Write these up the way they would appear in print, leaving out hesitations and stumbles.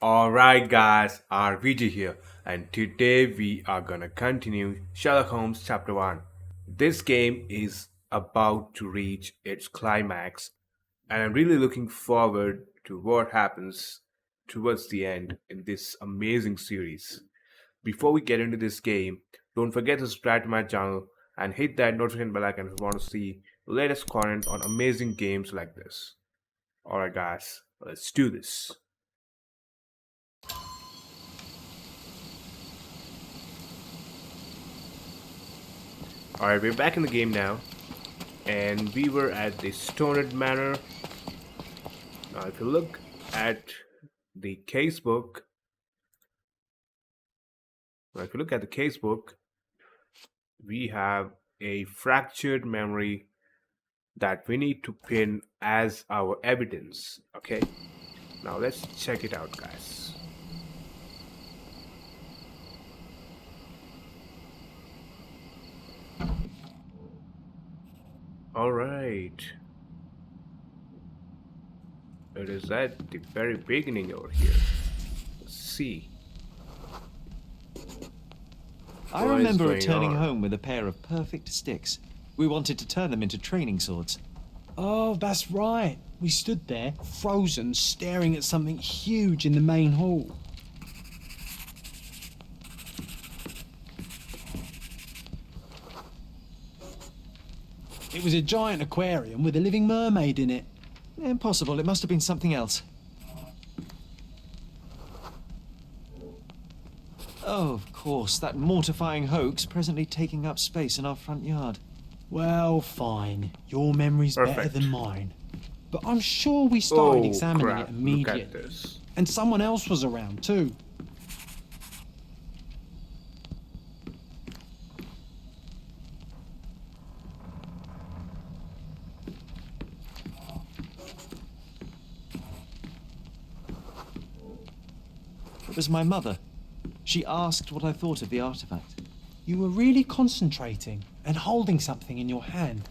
Alright, guys, RVG here, and today we are gonna continue Sherlock Holmes Chapter One. This game is about to reach its climax, and I'm really looking forward to what happens towards the end in this amazing series. Before we get into this game, don't forget to subscribe to my channel and hit that notification bell icon if you want to see the latest content on amazing games like this. Alright, guys, let's do this. Alright, we're back in the game now, and we were at the Stoned Manor. Now, if you look at the casebook, we have a fractured memory that we need to pin as our evidence. Okay, now let's check it out, guys. Alright. It is at the very beginning over here. Let's see. I remember returning home with a pair of perfect sticks. We wanted to turn them into training swords. Oh, that's right. We stood there, frozen, staring at something huge in the main hall. It was a giant aquarium with a living mermaid in it. Impossible, it must have been something else. Oh, of course, that mortifying hoax presently taking up space in our front yard. Well, fine. Your memory's better Perfect. than mine. But I'm sure we started examining crap. it immediately. Look at this. And someone else was around too. It was my mother. She asked what I thought of the artifact. You were really concentrating and holding something in your hand.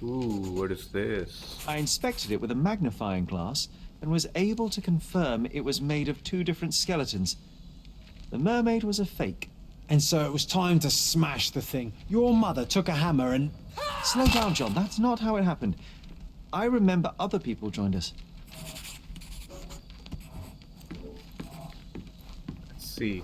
Ooh, what is this? I inspected it with a magnifying glass and was able to confirm it was made of two different skeletons. The mermaid was a fake. And so it was time to smash the thing. Your mother took a hammer and... Slow down, John. That's not how it happened. I remember other people joined us. Let's see.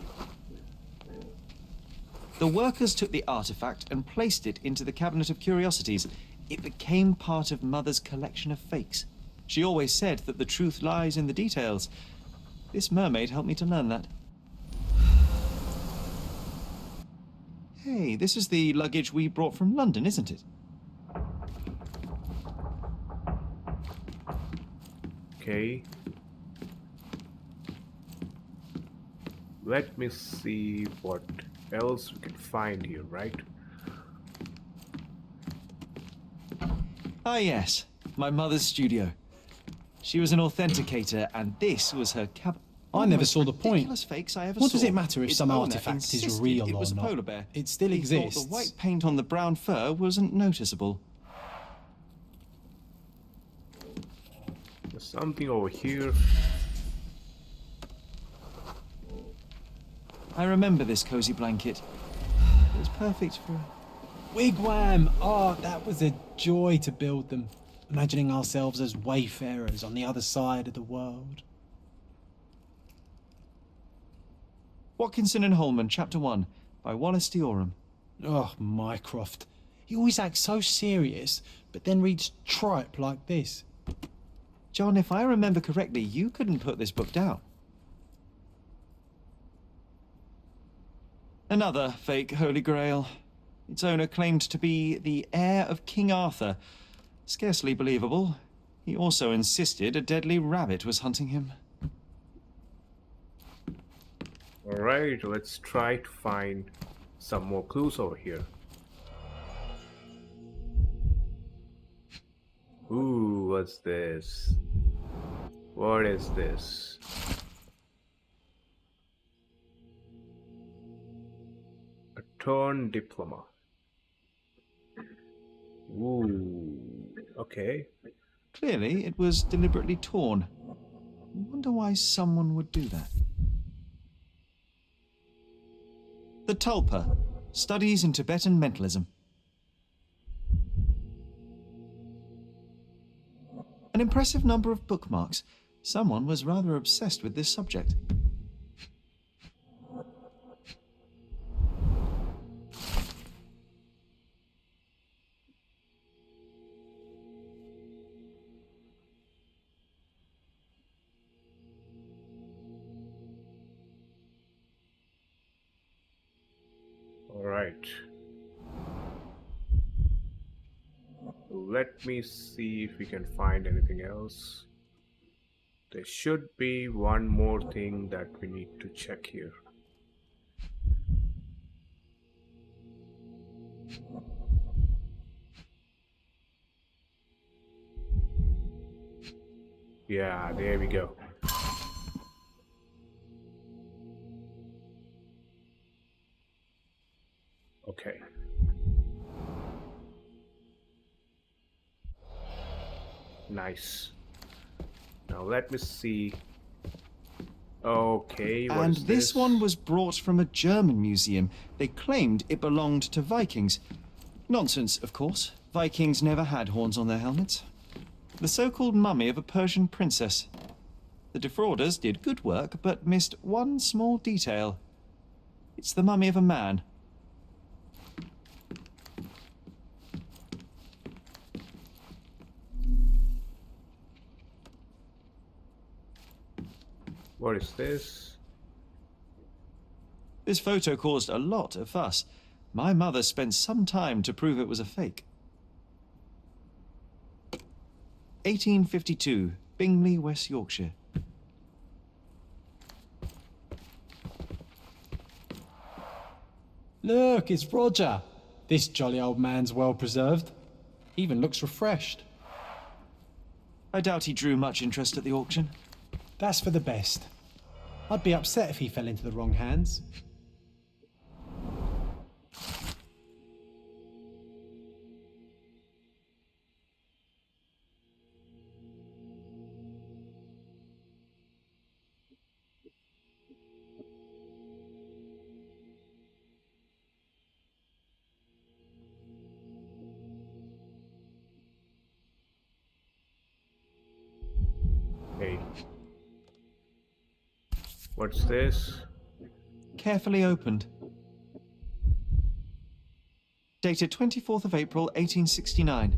The workers took the artifact and placed it into the cabinet of curiosities. It became part of Mother's collection of fakes. She always said that the truth lies in the details. This mermaid helped me to learn that. Hey, this is the luggage we brought from London, isn't it? Okay. Let me see what else we can find here, right? Ah, yes. My mother's studio. She was an authenticator, and this was her cab. I never saw the point. Fakes I ever What does saw. it matter if Its some owner artifact is insisted real it was or a not? polar bear. It still He thought exists. the white paint on the brown fur wasn't noticeable. There's something over here. I remember this cozy blanket. It was perfect for... Wigwam! Oh, that was a joy to build them. Imagining ourselves as wayfarers on the other side of the world. Watkinson and Holman, Chapter One, by Wallace Dioram. Oh, Mycroft. He always acts so serious, but then reads tripe like this. John, if I remember correctly, you couldn't put this book down. Another fake Holy Grail. Its owner claimed to be the heir of King Arthur. Scarcely believable. He also insisted a deadly rabbit was hunting him. Alright, let's try to find some more clues over here. Ooh, what's this? What is this? A torn diploma. Ooh, okay. Clearly, it was deliberately torn. Wonder why someone would do that. The Tulpa, Studies in Tibetan Mentalism. An impressive number of bookmarks. Someone was rather obsessed with this subject. All right. Let me see if we can find anything else. There should be one more thing that we need to check here. Yeah, there we go. Okay. Nice. Now let me see. Okay, what And is this one was brought from a German museum. They claimed it belonged to Vikings. Nonsense, of course. Vikings never had horns on their helmets. The so-called mummy of a Persian princess. The defrauders did good work, but missed one small detail. It's the mummy of a man. What is this? This photo caused a lot of fuss. My mother spent some time to prove it was a fake. 1852, Bingley, West Yorkshire. Look, it's Roger. This jolly old man's well preserved. Even looks refreshed. I doubt he drew much interest at the auction. That's for the best. I'd be upset if he fell into the wrong hands. Hey. What's this? Carefully opened. Dated 24th of April, 1869.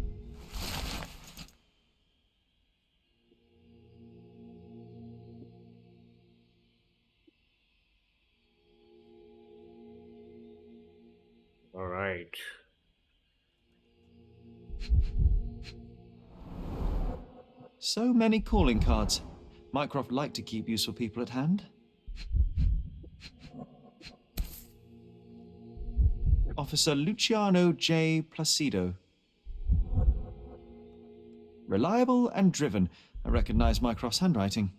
All right. So many calling cards. Mycroft liked to keep useful people at hand. Officer Luciano J. Placido. Reliable and driven. I recognize Mycroft's handwriting.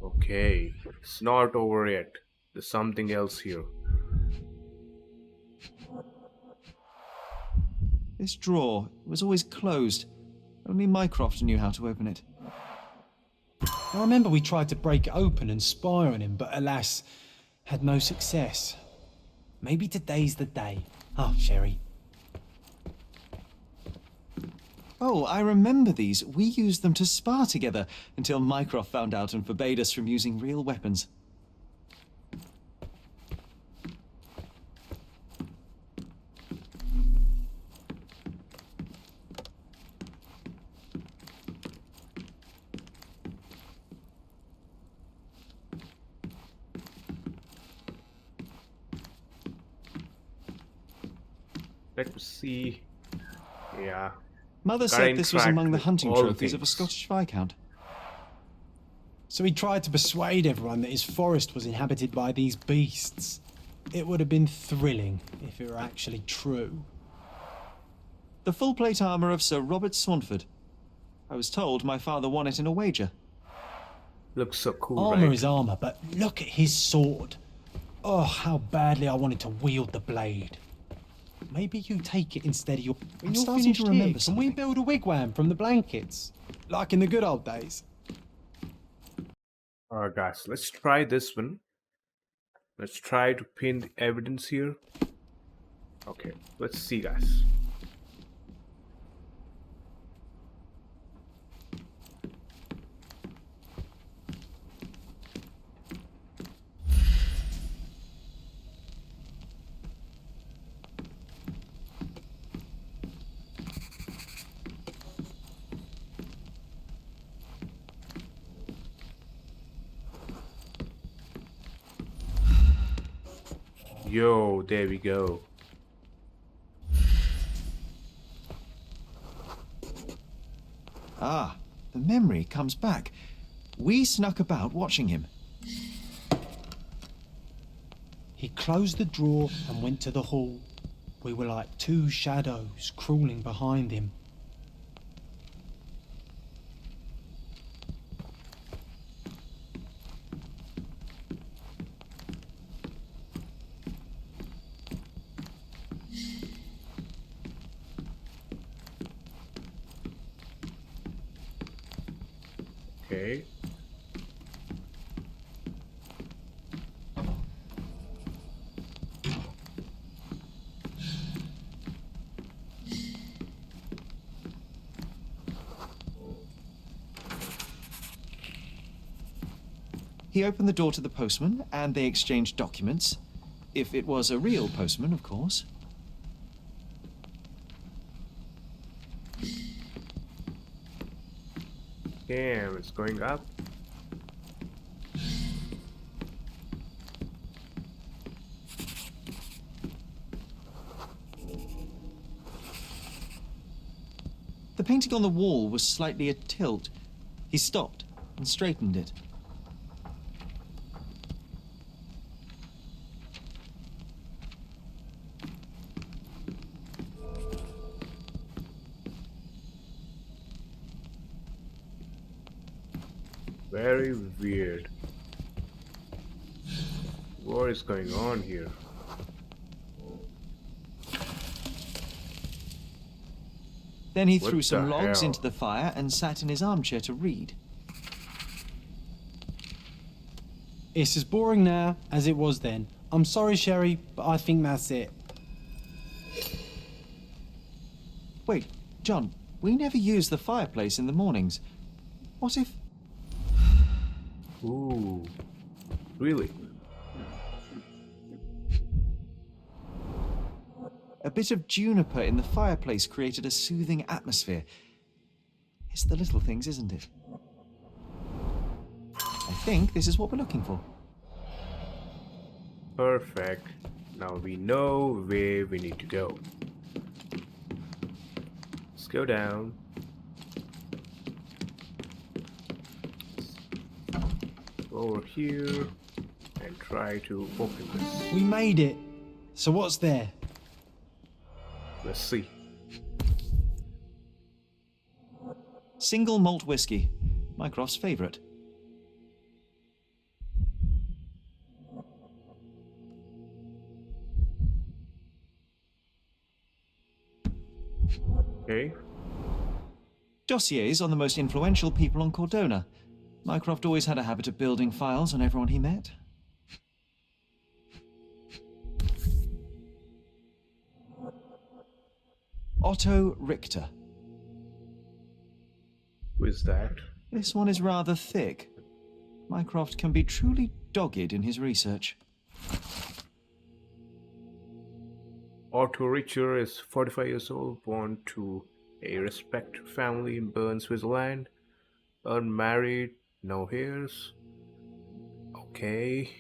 Okay. It's not over yet. There's something else here. This drawer was always closed. Only Mycroft knew how to open it. I remember we tried to break it open and spy on him, but alas, had no success. Maybe today's the day. Oh, Sherry. Oh, I remember these. We used them to spar together until Mycroft found out and forbade us from using real weapons. Let me see. Yeah. Mother Gotta said this was interact among the with hunting all trophies of a things. Scottish Viscount. So he tried to persuade everyone that his forest was inhabited by these beasts. It would have been thrilling if it were actually true. The full plate armour of Sir Robert Saunford. I was told my father won it in a wager. Looks so cool, Armour right? is armour, but look at his sword. Oh, how badly I wanted to wield the blade. Maybe you take it instead of your... I'm When you're starting finished to remember here, can we something. build a wigwam from the blankets? Like in the good old days? Alright, guys, let's try this one. Let's try to pin the evidence here. Okay, let's see, guys. Yo, there we go. Ah, the memory comes back. We snuck about watching him. He closed the drawer and went to the hall. We were like two shadows crawling behind him. Okay. He opened the door to the postman, and they exchanged documents. If it was a real postman, of course. Damn, it's going up. The painting on the wall was slightly atilt. He stopped and straightened it. Very weird. What is going on here? Then he What threw some the logs hell? into the fire and sat in his armchair to read. It's as boring now as it was then. I'm sorry, Sherry, but I think that's it. Wait, John, we never use the fireplace in the mornings. What if... Ooh. Really? A bit of juniper in the fireplace created a soothing atmosphere. It's the little things, isn't it? I think this is what we're looking for. Perfect. Now we know where we need to go. Let's go down. Go over here and try to open this. We made it. So what's there? Let's see. Single malt whiskey, Mycroft's favourite. Okay. Dossiers on the most influential people on Cordona. Mycroft always had a habit of building files on everyone he met. Otto Richter. Who is that? This one is rather thick. Mycroft can be truly dogged in his research. Otto Richter is 45 years old, born to a respected family in Bern, Switzerland. Unmarried, no heirs. Okay.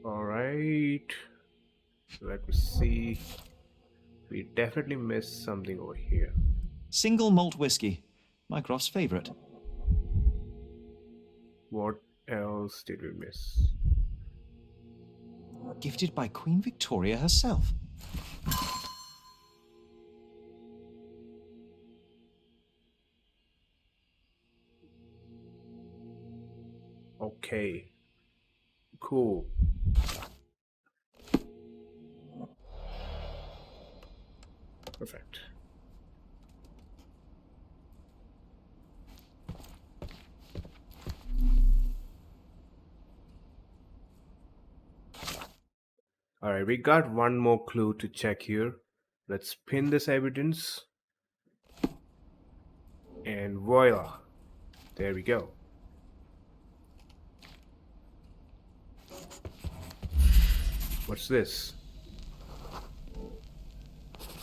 Alright. Let me see. We definitely missed something over here. Single malt whiskey, Mycroft's favourite. What else did we miss? Gifted by Queen Victoria herself. Okay. Cool. Perfect. Alright, we got one more clue to check here. Let's pin this evidence. And voila. There we go. What's this?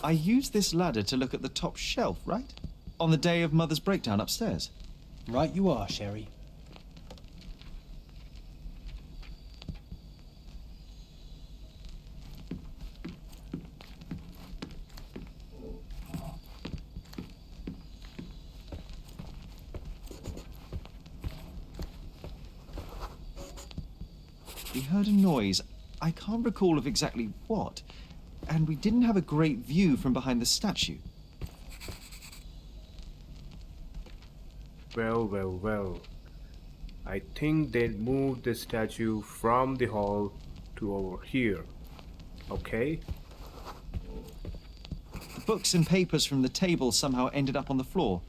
I used this ladder to look at the top shelf, right? On the day of Mother's breakdown upstairs. Right you are, Sherry. We heard a noise. I can't recall of exactly what. And we didn't have a great view from behind the statue. Well. I think they moved the statue from the hall to over here. Okay? Books and papers from the table somehow ended up on the floor.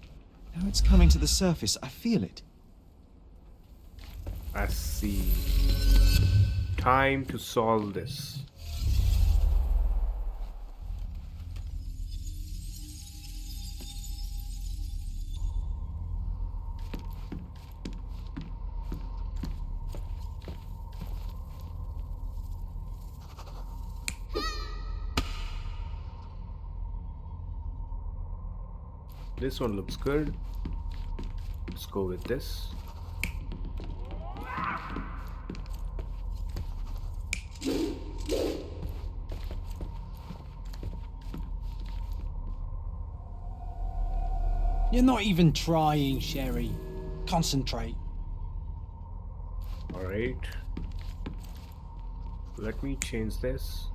Now it's coming to the surface. I feel it. I see. Time to solve this. This one looks good. Let's go with this. You're not even trying, Sherry. Concentrate. Alright. Let me change this.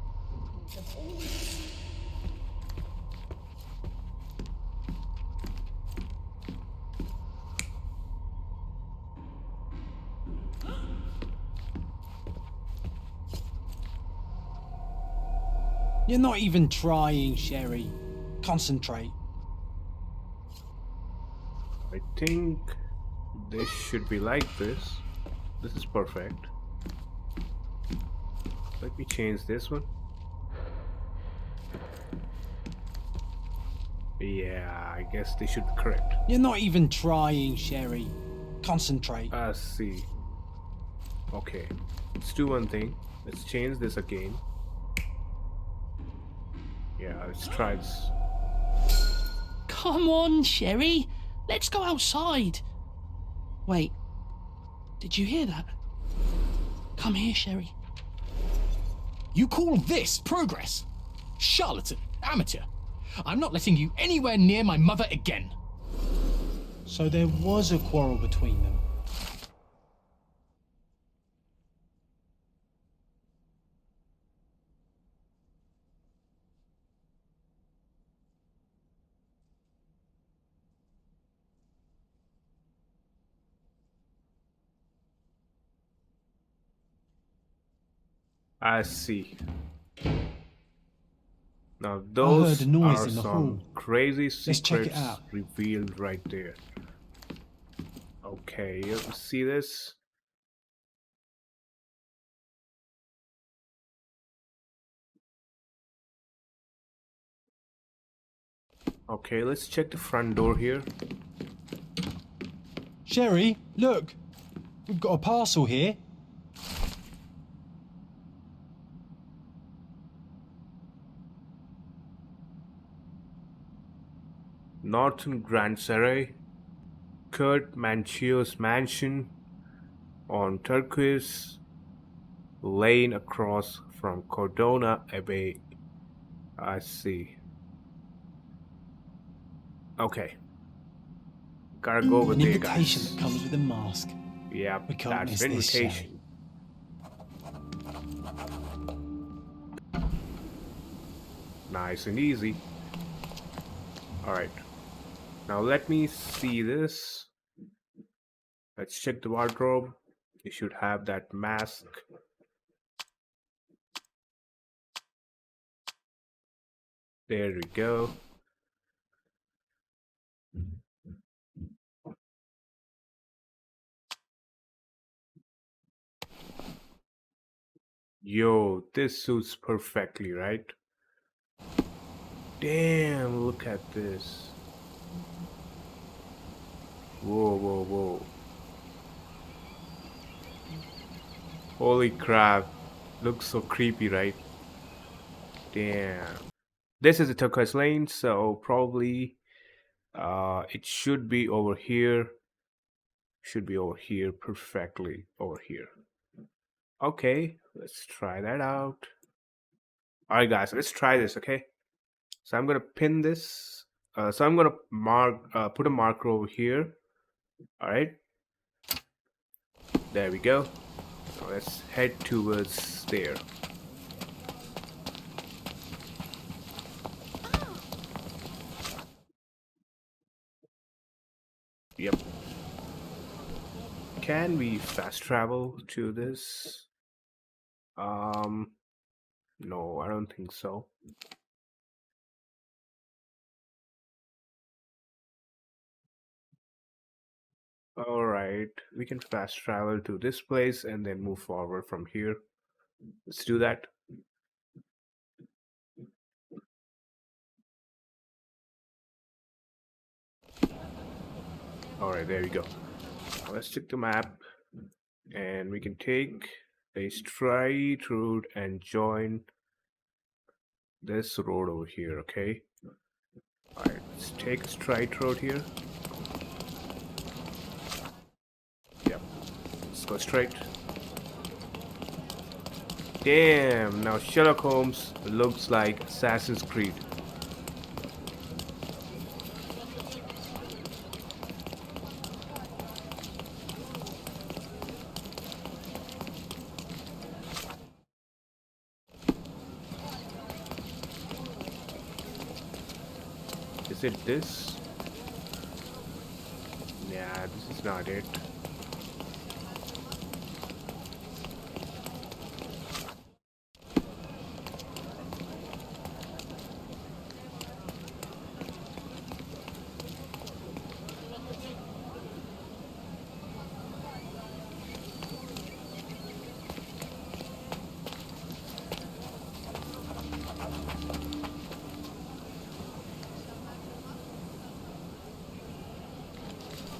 You're not even trying, Sherry. Concentrate. I think this should be like this. This is perfect. Let me change this one. Yeah, I guess they should be correct. You're not even trying, Sherry. Concentrate. I see. Okay, let's do one thing. Let's change this again. Yeah, let's try this. Come on, Sherry. Let's go outside. Wait. Did you hear that? Come here, Sherry. You call this progress? Charlatan, amateur. I'm not letting you anywhere near my mother again. So there was a quarrel between them. I see. Now heard those a noise are in the some hall. crazy Let's check it secrets out. revealed right there. Okay, you see this? Okay, let's check the front door here. Sherry, look. We've got a parcel here. Northern Grand Saray, Kurt Manchios mansion on Turquoise Lane across from Cordona away. I see. Okay. Gotta go with An there, invitation guys. that comes with a mask. Yep, We can't that's miss an this, invitation. Nice and easy. Alright. Now let me see this. Let's check the wardrobe. You should have that mask. There we go. Yo, this suits perfectly, right? Damn, look at this. Whoa, whoa, whoa. Holy crap. Looks so creepy, right? Damn. This is the Turquoise Lane, so probably it should be over here. Should be over here perfectly. Over here. Okay, let's try that out. Alright guys, let's try this, okay? So I'm gonna pin this. So I'm gonna put a marker over here. Alright. There we go. Now let's head towards there. Yep. Can we fast travel to this? No, I don't think so. Alright, we can fast travel to this place and then move forward from here. Let's do that. Alright, there we go. Let's check the map and we can take a straight route and join this road over here, okay? Alright, let's take a straight road here. Yep, let's go straight. Damn, now Sherlock Holmes looks like Assassin's Creed. Is it this? Nah, this is not it.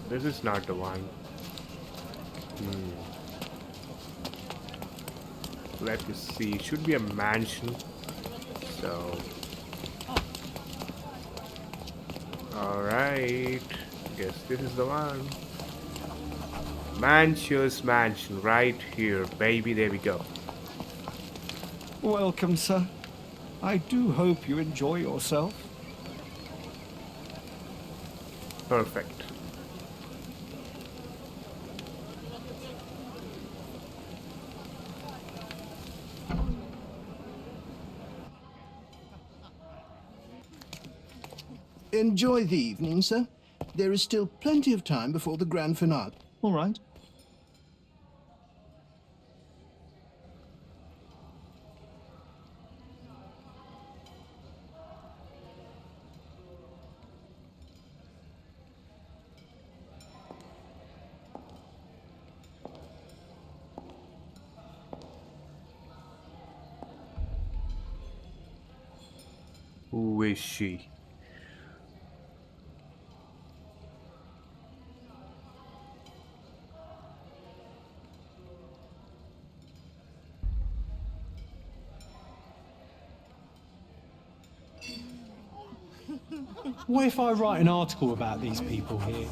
This is not the one. Let me see. It should be a mansion. So. Alright. Guess this is the one. Manchios mansion right here, baby. There we go. Welcome, sir. I do hope you enjoy yourself. Perfect. Enjoy the evening, sir. There is still plenty of time before the grand finale. All right. Who is she? What if I write an article about these people here?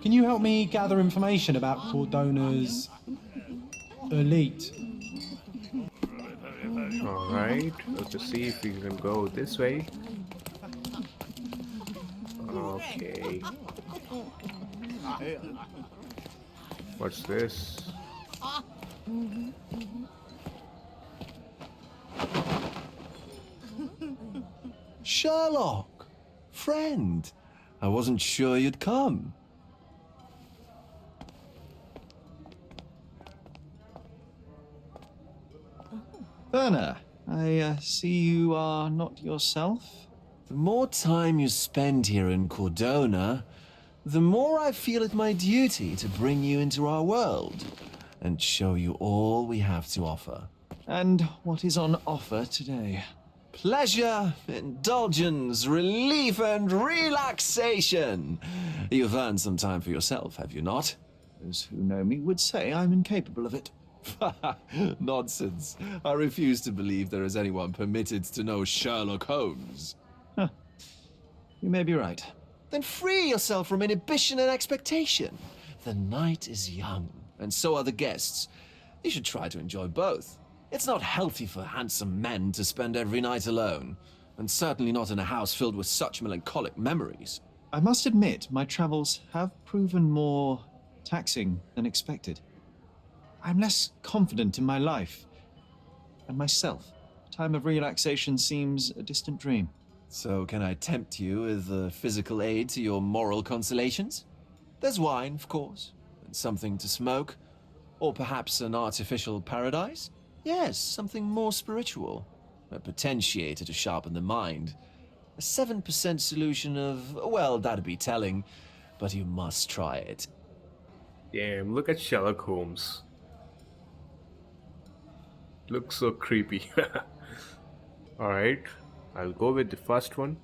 Can you help me gather information about Cordona's elite? Alright, let's just see if we can go this way. Okay. What's this? Sherlock! Friend! I wasn't sure you'd come. Werner, I see you are not yourself. The more time you spend here in Cordona, the more I feel it my duty to bring you into our world and show you all we have to offer. And what is on offer today? Pleasure, indulgence, relief, and relaxation. You've earned some time for yourself, have you not? Those who know me would say I'm incapable of it. Nonsense. I refuse to believe there is anyone permitted to know Sherlock Holmes. You may be right. Then free yourself from inhibition and expectation. The night is young, and so are the guests. You should try to enjoy both. It's not healthy for handsome men to spend every night alone, and certainly not in a house filled with such melancholic memories. I must admit, my travels have proven more taxing than expected. I'm less confident in my life and myself. Time of relaxation seems a distant dream. So can I tempt you with a physical aid to your moral consolations? There's wine, of course, and something to smoke, or perhaps an artificial paradise? Yes, something more spiritual, a potentiator to sharpen the mind. A 7% solution of, well, that'd be telling, but you must try it. Damn, look at Sherlock Holmes. Looks so creepy. Alright, I'll go with the first one.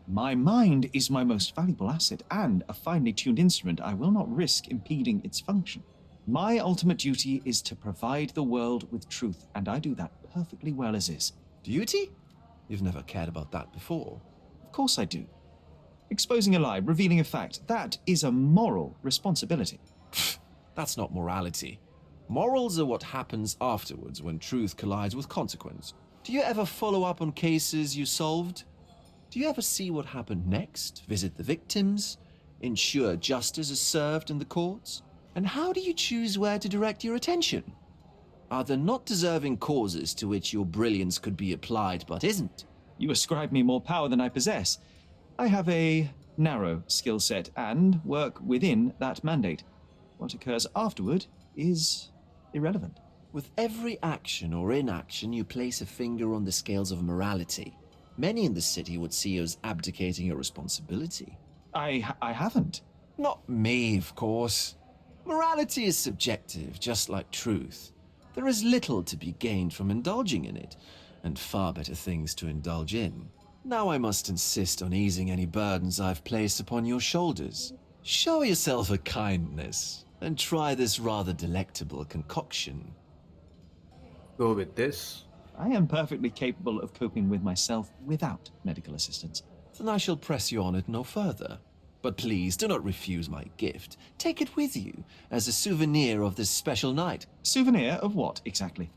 My mind is my most valuable asset and a finely tuned instrument I will not risk impeding its function. My ultimate duty is to provide the world with truth, and I do that perfectly well as is. Duty? You've never cared about that before. Of course I do. Exposing a lie, revealing a fact, that is a moral responsibility. That's not morality. Morals are what happens afterwards when truth collides with consequence. Do you ever follow up on cases you solved? Do you ever see what happened next, visit the victims, ensure justice is served in the courts? And how do you choose where to direct your attention? Are there not deserving causes to which your brilliance could be applied but isn't? You ascribe me more power than I possess. I have a narrow skill set and work within that mandate. What occurs afterward is irrelevant. With every action or inaction, you place a finger on the scales of morality. Many in the city would see you as abdicating your responsibility. I haven't. Not me, of course. Morality is subjective, just like truth. There is little to be gained from indulging in it, and far better things to indulge in. Now I must insist on easing any burdens I've placed upon your shoulders. Show yourself a kindness, and try this rather delectable concoction. Go with this. I am perfectly capable of coping with myself without medical assistance. Then I shall press you on it no further. But please do not refuse my gift. Take it with you as a souvenir of this special night. Souvenir of what, exactly?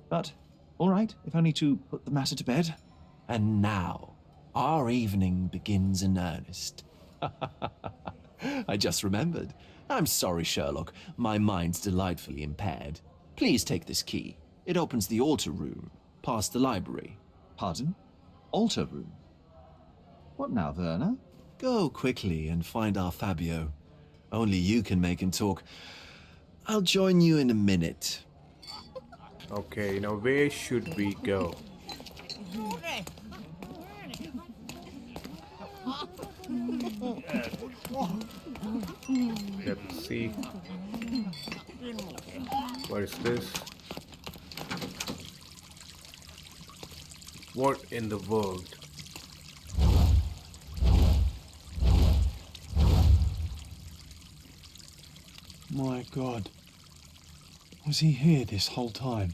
But, all right, if only to put the matter to bed. And now, our evening begins in earnest. I just remembered. I'm sorry, Sherlock. My mind's delightfully impaired. Please take this key. It opens the altar room, past the library. Pardon? Altar room? What now, Werner? Go quickly and find our Fabio. Only you can make him talk. I'll join you in a minute. Okay, now where should we go? Let's see. What is this? What in the world? My God. Was he here this whole time?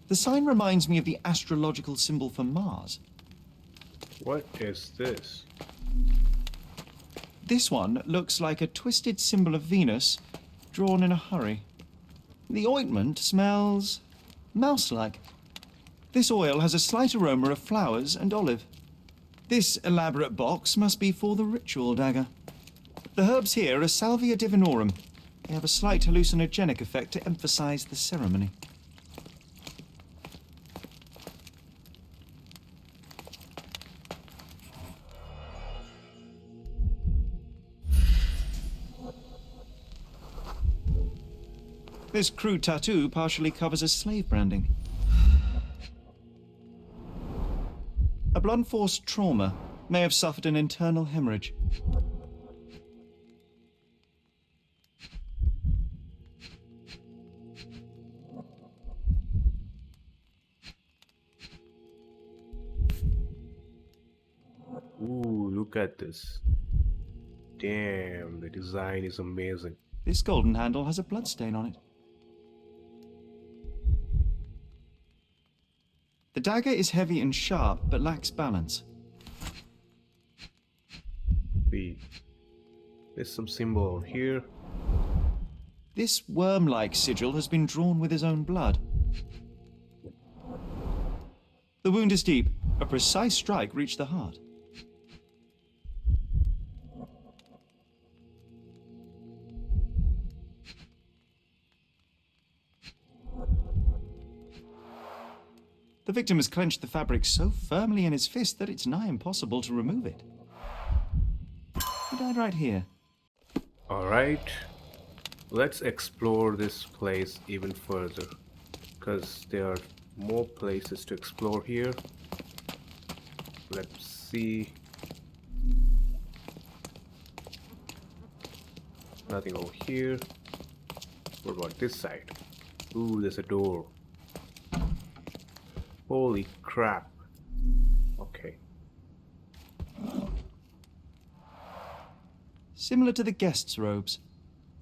The sign reminds me of the astrological symbol for Mars. What is this? This one looks like a twisted symbol of Venus drawn in a hurry. The ointment smells mouse-like. This oil has a slight aroma of flowers and olive. This elaborate box must be for the ritual dagger. The herbs here are Salvia divinorum. They have a slight hallucinogenic effect to emphasize the ceremony. This crude tattoo partially covers a slave branding. A blunt-force trauma may have suffered an internal hemorrhage. Ooh, look at this. Damn, the design is amazing. This golden handle has a bloodstain on it. The dagger is heavy and sharp, but lacks balance. There's some symbol here. This worm-like sigil has been drawn with his own blood. The wound is deep. A precise strike reached the heart. The victim has clenched the fabric so firmly in his fist that it's nigh impossible to remove it. He died right here. Alright, let's explore this place even further, because there are more places to explore here. Let's see. Nothing over here. What about this side? Ooh, there's a door. Holy crap. Okay. Similar to the guests' robes,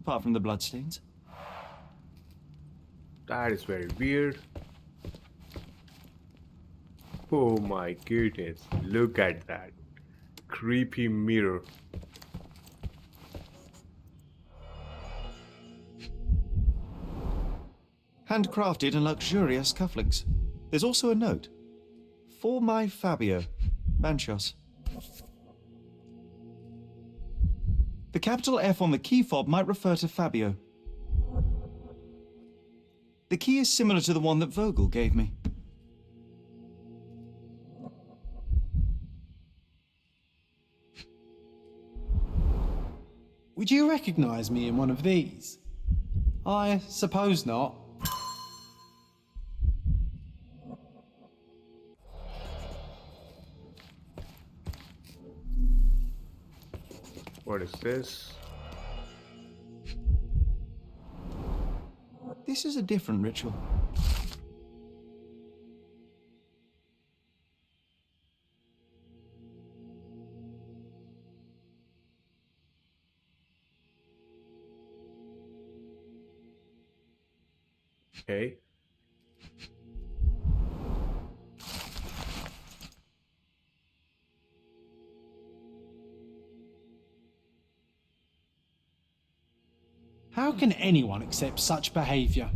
apart from the bloodstains. That is very weird. Oh my goodness, look at that. Creepy mirror. Handcrafted and luxurious cufflinks. There's also a note. For my Fabio, Manchios. The capital F on the key fob might refer to Fabio. The key is similar to the one that Vogel gave me. Would you recognize me in one of these? I suppose not. What is this? This is a different ritual. Okay. How can anyone accept such behaviour?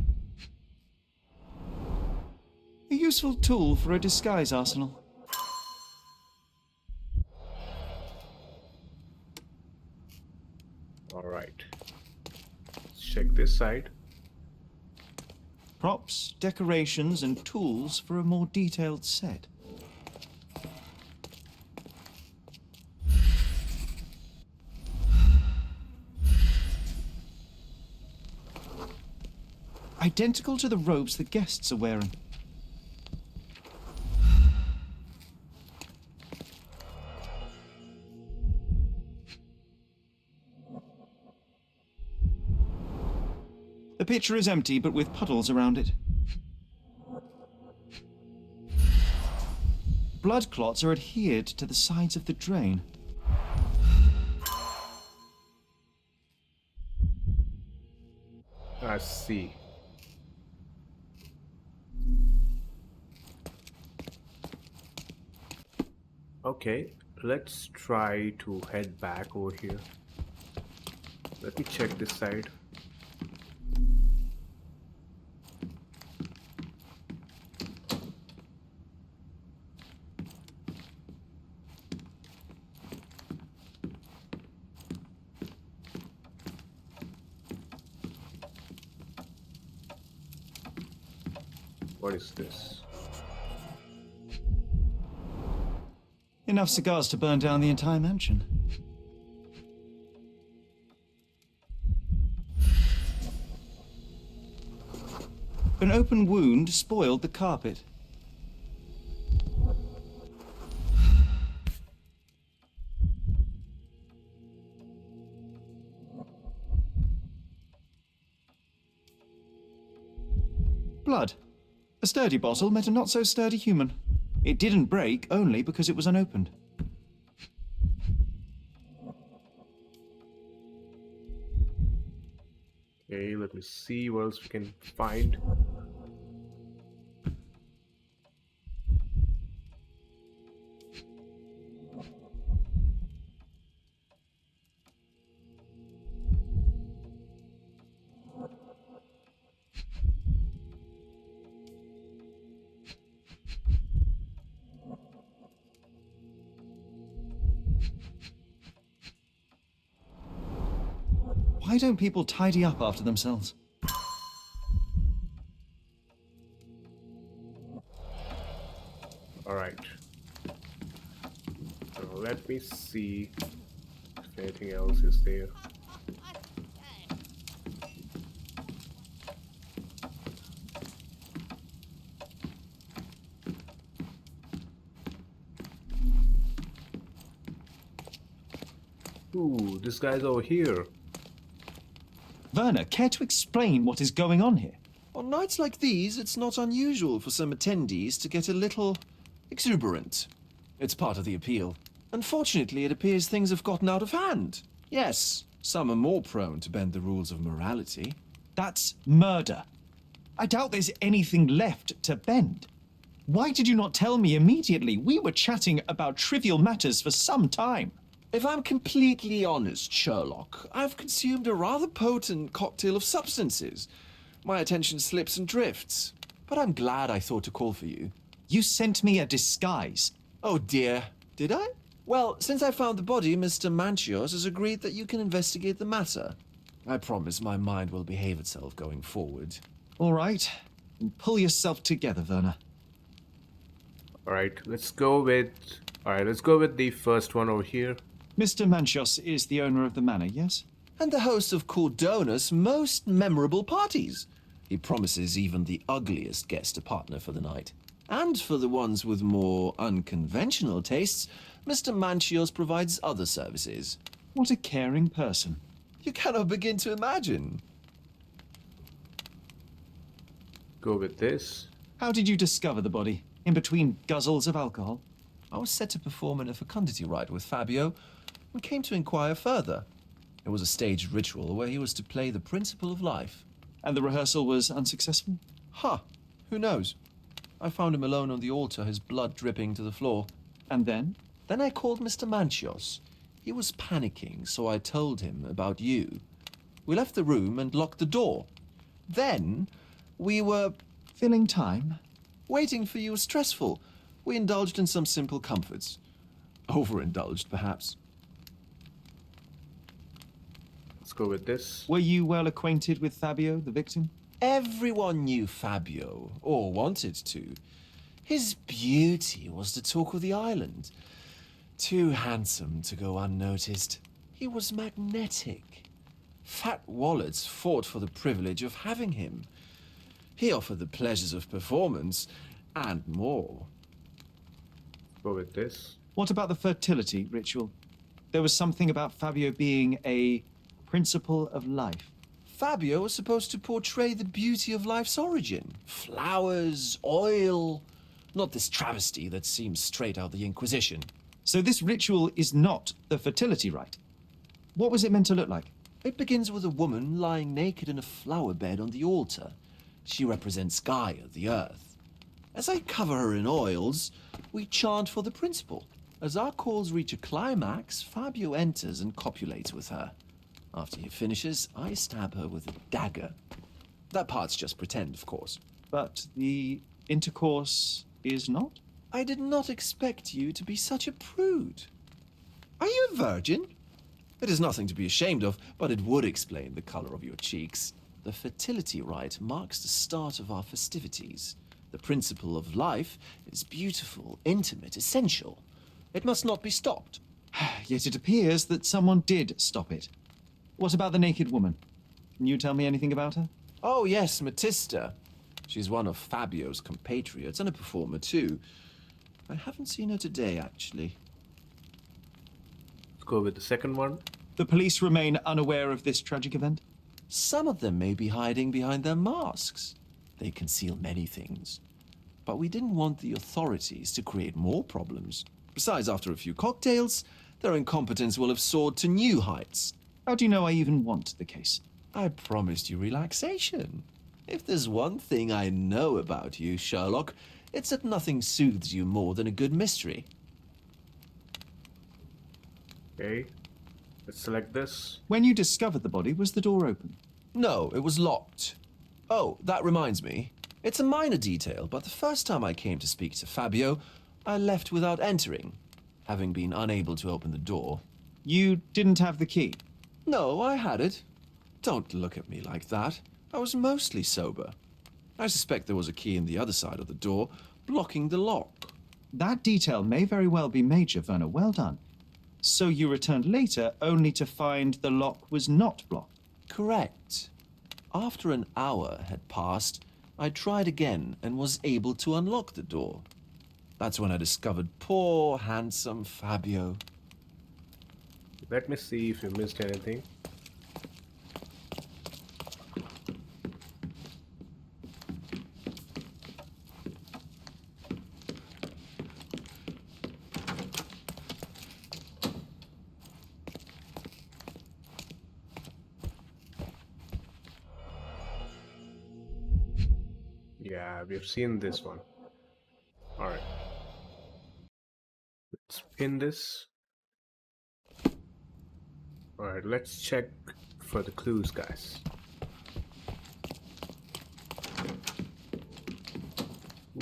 A useful tool for a disguise arsenal. Alright. Let's check this side. Props, decorations, and tools for a more detailed set. Identical to the robes the guests are wearing. The pitcher is empty, but with puddles around it. Blood clots are adhered to the sides of the drain. I see. Okay, let's try to head back over here. Let me check this side. What is this? Enough cigars to burn down the entire mansion. An open wound spoiled the carpet. Blood. A sturdy bottle met a not-so-sturdy human. It didn't break only because it was unopened. Okay, let me see what else we can find. Why don't people tidy up after themselves? All right. So let me see if anything else is there. Ooh, this guy's over here. Werner, care to explain what is going on here? On nights like these, it's not unusual for some attendees to get a little exuberant. It's part of the appeal. Unfortunately, it appears things have gotten out of hand. Yes, some are more prone to bend the rules of morality. That's murder. I doubt there's anything left to bend. Why did you not tell me immediately? We were chatting about trivial matters for some time. If I'm completely honest, Sherlock, I've consumed a rather potent cocktail of substances. My attention slips and drifts. But I'm glad I thought to call for you. You sent me a disguise. Oh dear, did I? Well, since I found the body, Mr. Manchios has agreed that you can investigate the matter. I promise my mind will behave itself going forward. All right. Pull yourself together, Werner. All right, let's go with the first one over here. Mr. Manchios is the owner of the manor, yes? And the host of Cordona's most memorable parties. He promises even the ugliest guest a partner for the night. And for the ones with more unconventional tastes, Mr. Manchios provides other services. What a caring person. You cannot begin to imagine. Go with this. How did you discover the body? In between guzzles of alcohol? I was set to perform in a fecundity rite with Fabio and came to inquire further. It was a staged ritual where he was to play the principle of life. And the rehearsal was unsuccessful? Who knows? I found him alone on the altar, his blood dripping to the floor. And then? Then I called Mr. Manchios. He was panicking, so I told him about you. We left the room and locked the door. Then we were Filling time? waiting for you was stressful. We indulged in some simple comforts. Overindulged, perhaps. Let's go with this. Were you well acquainted with Fabio, the victim? Everyone knew Fabio, or wanted to. His beauty was the talk of the island. Too handsome to go unnoticed. He was magnetic. Fat wallets fought for the privilege of having him. He offered the pleasures of performance, and more. Go with this. What about the fertility ritual? There was something about Fabio being a principle of life. Fabio was supposed to portray the beauty of life's origin. Flowers, oil. Not this travesty that seems straight out the Inquisition. So this ritual is not the fertility rite. What was it meant to look like? It begins with a woman lying naked in a flower bed on the altar. She represents Gaia, the earth. As I cover her in oils, we chant for the principle. As our calls reach a climax, Fabio enters and copulates with her. After he finishes, I stab her with a dagger. That part's just pretend, of course. But the intercourse is not? I did not expect you to be such a prude. Are you a virgin? It is nothing to be ashamed of, but it would explain the color of your cheeks. The fertility rite marks the start of our festivities. The principle of life is beautiful, intimate, essential. It must not be stopped. Yet it appears that someone did stop it. What about the naked woman? Can you tell me anything about her? Oh yes, Matista. She's one of Fabio's compatriots and a performer too. I haven't seen her today, actually. Let's go with the second one. The police remain unaware of this tragic event? Some of them may be hiding behind their masks. They conceal many things. But we didn't want the authorities to create more problems. Besides, after a few cocktails, their incompetence will have soared to new heights. How do you know I even want the case? I promised you relaxation. If there's one thing I know about you, Sherlock, it's that nothing soothes you more than a good mystery. Okay. Let's select this. When you discovered the body, was the door open? No, it was locked. Oh, that reminds me. It's a minor detail, but the first time I came to speak to Fabio, I left without entering, having been unable to open the door. You didn't have the key? No, I had it. Don't look at me like that. I was mostly sober. I suspect there was a key in the other side of the door, blocking the lock. That detail may very well be major, Werner. Well done. So you returned later only to find the lock was not blocked? Correct. After an hour had passed, I tried again and was able to unlock the door. That's when I discovered poor, handsome Fabio. Let me see if you missed anything. Yeah, we've seen this one. Alright. Let's pin this. Alright, let's check for the clues, guys.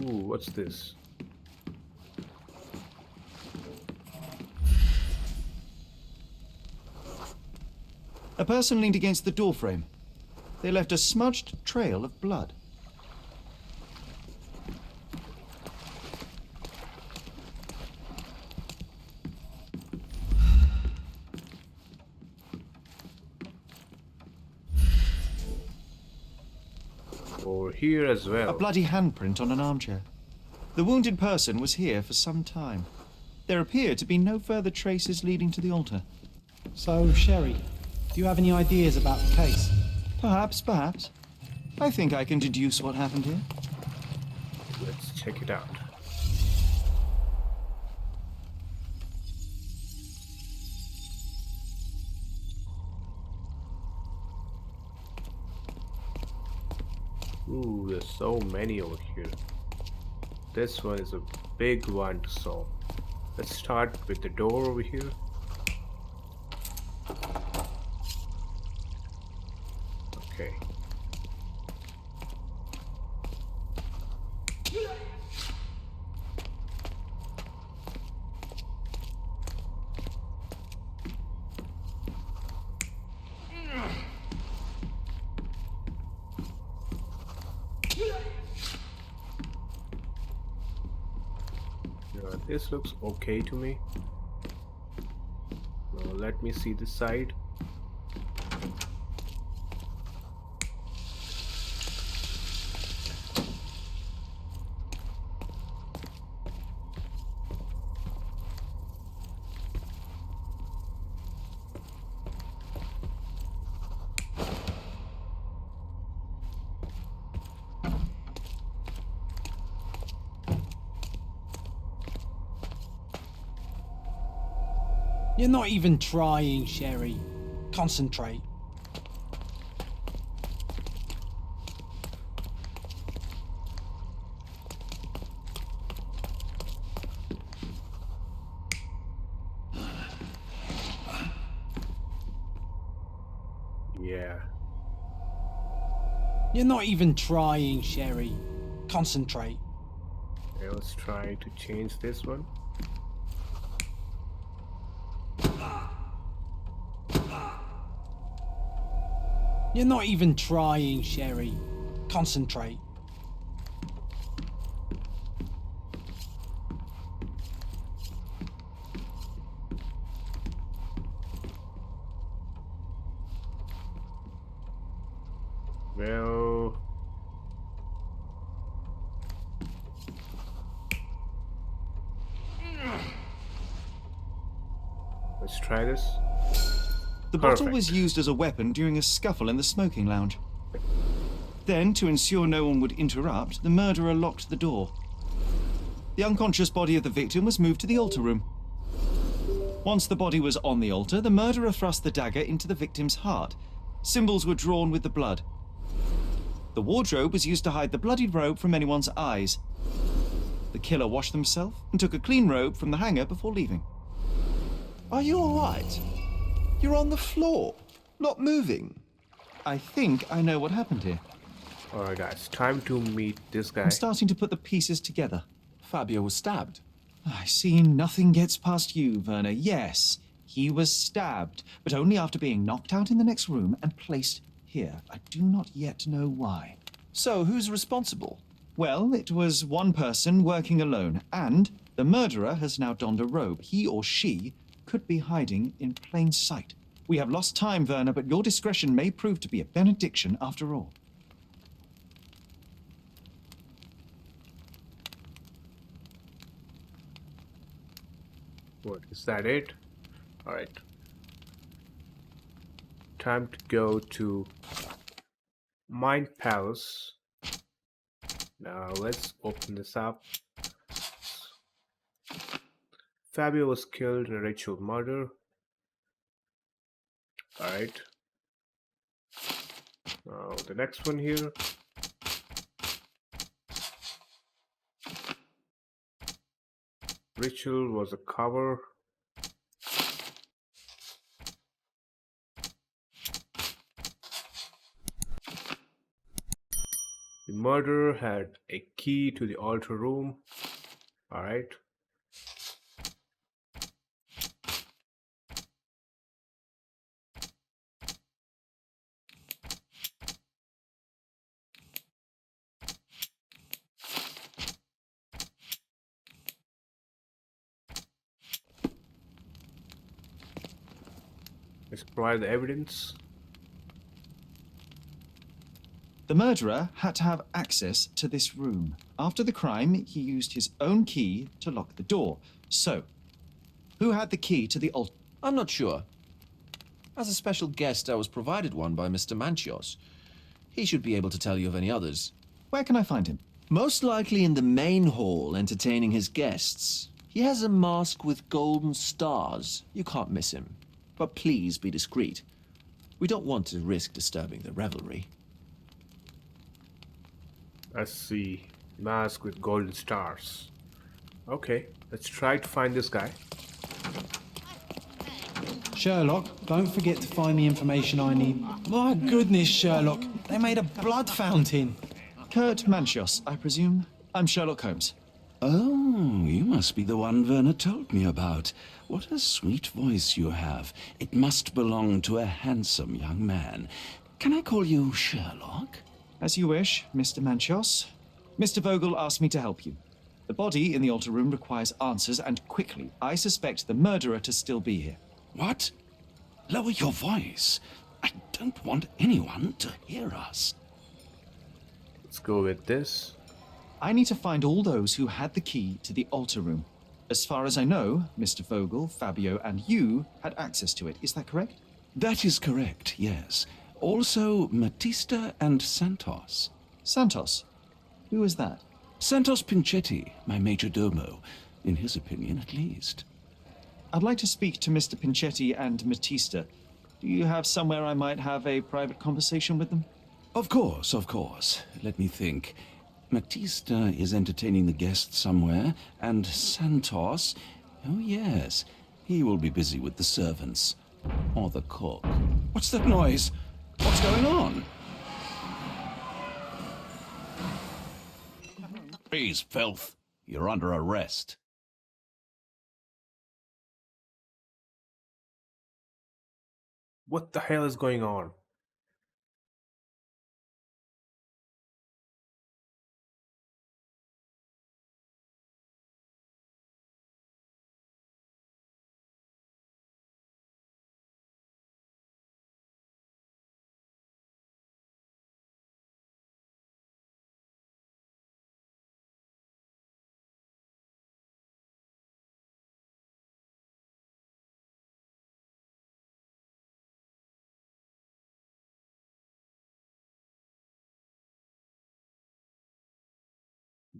Ooh, what's this? A person leaned against the doorframe. They left a smudged trail of blood. Or here as well. A bloody handprint on an armchair. The wounded person was here for some time. There appear to be no further traces leading to the altar. So, Sherry, do you have any ideas about the case? Perhaps. I think I can deduce what happened here. Let's check it out. Ooh, there's so many over here. This one is a big one to solve. Let's start with the door over here. Okay. This looks okay to me. Now let me see this side. You're not even trying, Sherry. Concentrate. Yeah. You're not even trying, Sherry. Concentrate. Okay, let's try to change this one. You're not even trying, Sherry. Concentrate. Well, Let's try this. The bottle Perfect. was used as a weapon during a scuffle in the smoking lounge. Then, to ensure no one would interrupt, the murderer locked the door. The unconscious body of the victim was moved to the altar room. Once the body was on the altar, the murderer thrust the dagger into the victim's heart. Symbols were drawn with the blood. The wardrobe was used to hide the bloodied robe from anyone's eyes. The killer washed himself and took a clean robe from the hanger before leaving. Are you all right? You're on the floor, not moving. I think I know what happened here. Alright, guys, time to meet this guy. I'm starting to put the pieces together. Fabio was stabbed. I see nothing gets past you, Werner. Yes, he was stabbed, but only after being knocked out in the next room and placed here. I do not yet know why. So, who's responsible? Well, it was one person working alone, and the murderer has now donned a robe. He or she could be hiding in plain sight. We have lost time, Werner, but your discretion may prove to be a benediction after all. What, is that it? Alright. Time to go to Mind Palace. Now let's open this up. Fabio was killed in a ritual murder. Alright. Now the next one here. Ritual was a cover. The murderer had a key to the altar room. Alright. Let's provide the evidence. The murderer had to have access to this room. After the crime, he used his own key to lock the door. So, who had the key to the altar? I'm not sure. As a special guest, I was provided one by Mr. Manchios. He should be able to tell you of any others. Where can I find him? Most likely in the main hall, entertaining his guests. He has a mask with golden stars. You can't miss him. But please be discreet. We don't want to risk disturbing the revelry. Let's see. Mask with golden stars. Okay, let's try to find this guy. Sherlock, don't forget to find the information I need. My goodness, Sherlock, they made a blood fountain. Kurt Manchios, I presume. I'm Sherlock Holmes. Oh, you must be the one Werner told me about. What a sweet voice you have. It must belong to a handsome young man. Can I call you Sherlock? As you wish, Mr. Manchios. Mr. Vogel asked me to help you. The body in the altar room requires answers, and quickly. I suspect the murderer to still be here. What? Lower your voice. I don't want anyone to hear us. Let's go with this. I need to find all those who had the key to the altar room. As far as I know, Mr. Vogel, Fabio, and you had access to it. Is that correct? That is correct, yes. Also, Matista and Santos. Santos? Who is that? Santos Pinchetti, my major domo. In his opinion, at least. I'd like to speak to Mr. Pinchetti and Matista. Do you have somewhere I might have a private conversation with them? Of course, of course. Let me think. Matista is entertaining the guests somewhere, and Santos... Oh, yes. He will be busy with the servants. Or the cook. What's that noise? What's going on? Please, filth. You're under arrest. What the hell is going on?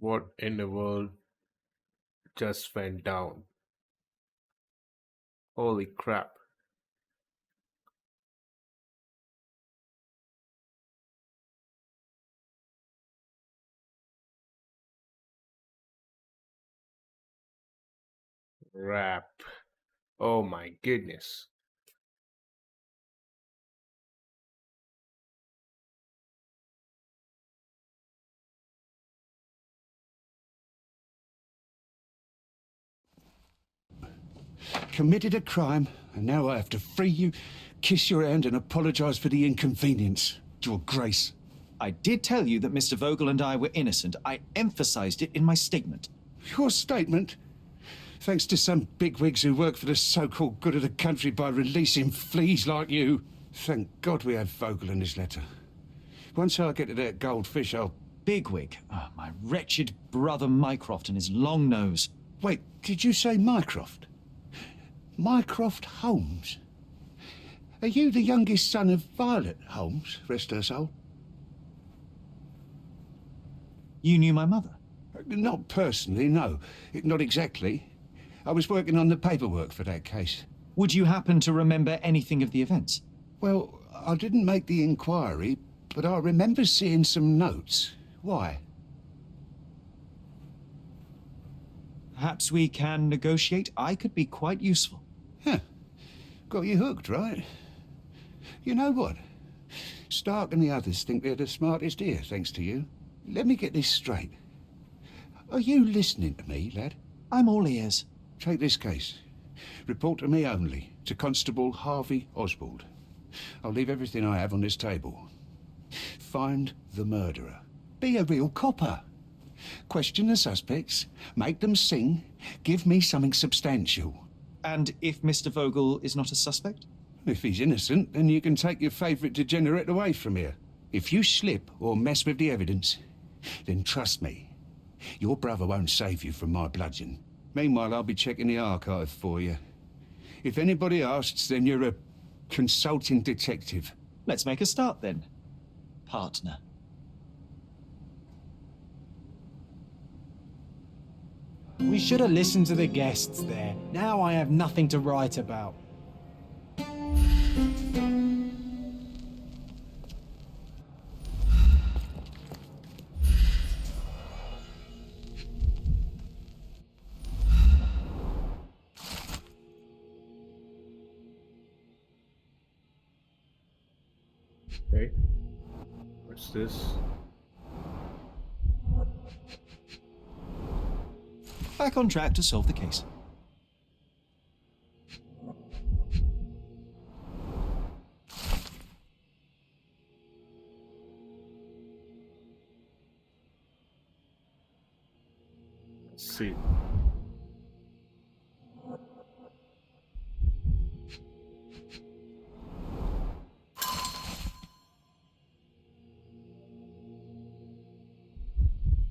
What in the world just went down? Holy crap. Rap. Oh my goodness. Committed a crime, and now I have to free you, kiss your hand, and apologize for the inconvenience. Your Grace. I did tell you that Mr. Vogel and I were innocent. I emphasized it in my statement. Your statement? Thanks to some bigwigs who work for the so-called good of the country by releasing fleas like you. Thank God we have Vogel in this letter. Once I get to that goldfish, I'll... Bigwig? Oh, my wretched brother Mycroft and his long nose. Wait, did you say Mycroft? Mycroft Holmes? Are you the youngest son of Violet Holmes, rest her soul? You knew my mother? Not personally, no. Not exactly. I was working on the paperwork for that case. Would you happen to remember anything of the events? Well, I didn't make the inquiry, but I remember seeing some notes. Why? Perhaps we can negotiate. I could be quite useful. Huh. Got you hooked, right? You know what? Stark and the others think they're the smartest here, thanks to you. Let me get this straight. Are you listening to me, lad? I'm all ears. Take this case. Report to me only, to Constable Harvey Oswald. I'll leave everything I have on this table. Find the murderer. Be a real copper. Question the suspects, make them sing, give me something substantial. And if Mr. Vogel is not a suspect? If he's innocent, then you can take your favourite degenerate away from here. If you slip or mess with the evidence, then trust me, your brother won't save you from my bludgeon. Meanwhile, I'll be checking the archive for you. If anybody asks, then you're a consulting detective. Let's make a start then, partner. We should have listened to the guests there. Now I have nothing to write about. Okay. What's this? Back on track to solve the case. Let's see.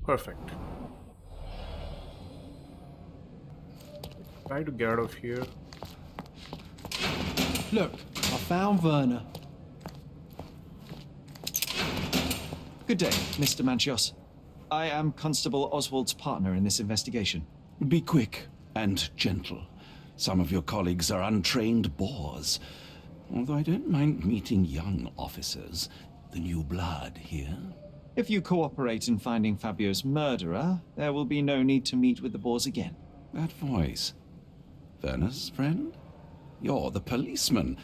Perfect. Try to get out of here. Look, I found Werner. Good day, Mr. Manchios. I am Constable Oswald's partner in this investigation. Be quick and gentle. Some of your colleagues are untrained boors. Although I don't mind meeting young officers. The new blood here. If you cooperate in finding Fabio's murderer, there will be no need to meet with the Boers again. That voice. Werner's friend? You're the policeman.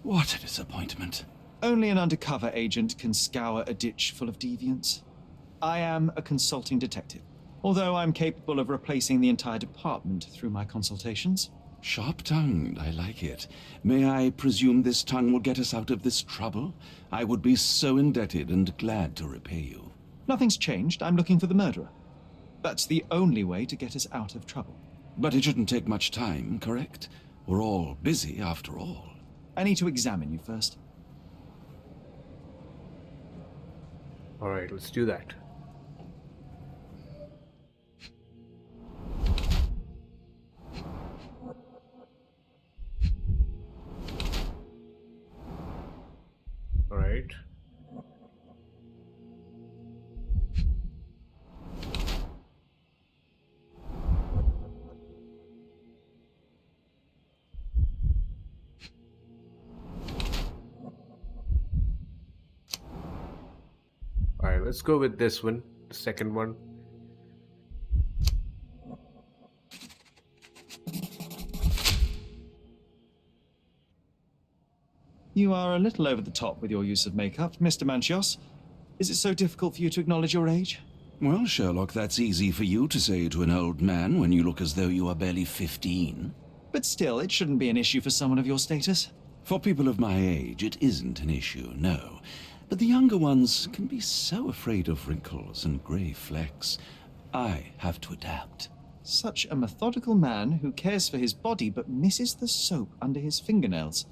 What a disappointment. Only an undercover agent can scour a ditch full of deviants. I am a consulting detective, although I'm capable of replacing the entire department through my consultations. Sharp-tongued, I like it. May I presume this tongue will get us out of this trouble? I would be so indebted and glad to repay you. Nothing's changed. I'm looking for the murderer. That's the only way to get us out of trouble. But it shouldn't take much time, correct? We're all busy, after all. I need to examine you first. Alright, let's do that. Alright. Let's go with this one, the second one. You are a little over the top with your use of makeup, Mr. Manchios. Is it so difficult for you to acknowledge your age? Well, Sherlock, that's easy for you to say to an old man when you look as though you are barely 15. But still, it shouldn't be an issue for someone of your status. For people of my age, it isn't an issue, no. But the younger ones can be so afraid of wrinkles and grey flecks. I have to adapt. Such a methodical man who cares for his body but misses the soap under his fingernails.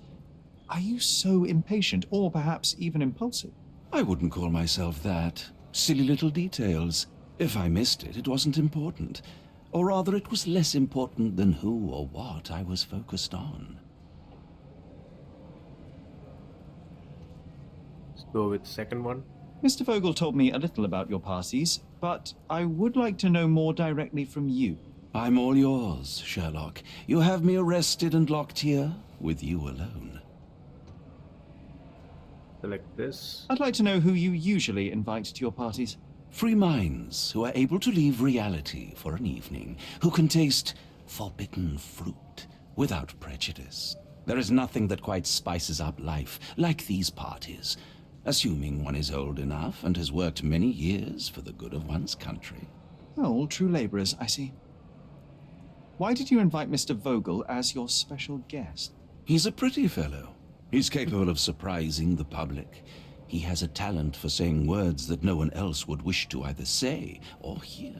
Are you so impatient, or perhaps even impulsive? I wouldn't call myself that. Silly little details. If I missed it, it wasn't important. Or rather, it was less important than who or what I was focused on. Let's go with the second one. Mr. Vogel told me a little about your parties, but I would like to know more directly from you. I'm all yours, Sherlock. You have me arrested and locked here, with you alone. Select this. I'd like to know who you usually invite to your parties. Free minds who are able to leave reality for an evening, who can taste forbidden fruit without prejudice. There is nothing that quite spices up life like these parties, assuming one is old enough and has worked many years for the good of one's country. Oh, all true laborers, I see. Why did you invite Mr. Vogel as your special guest? He's a pretty fellow. He's capable of surprising the public. He has a talent for saying words that no one else would wish to either say or hear.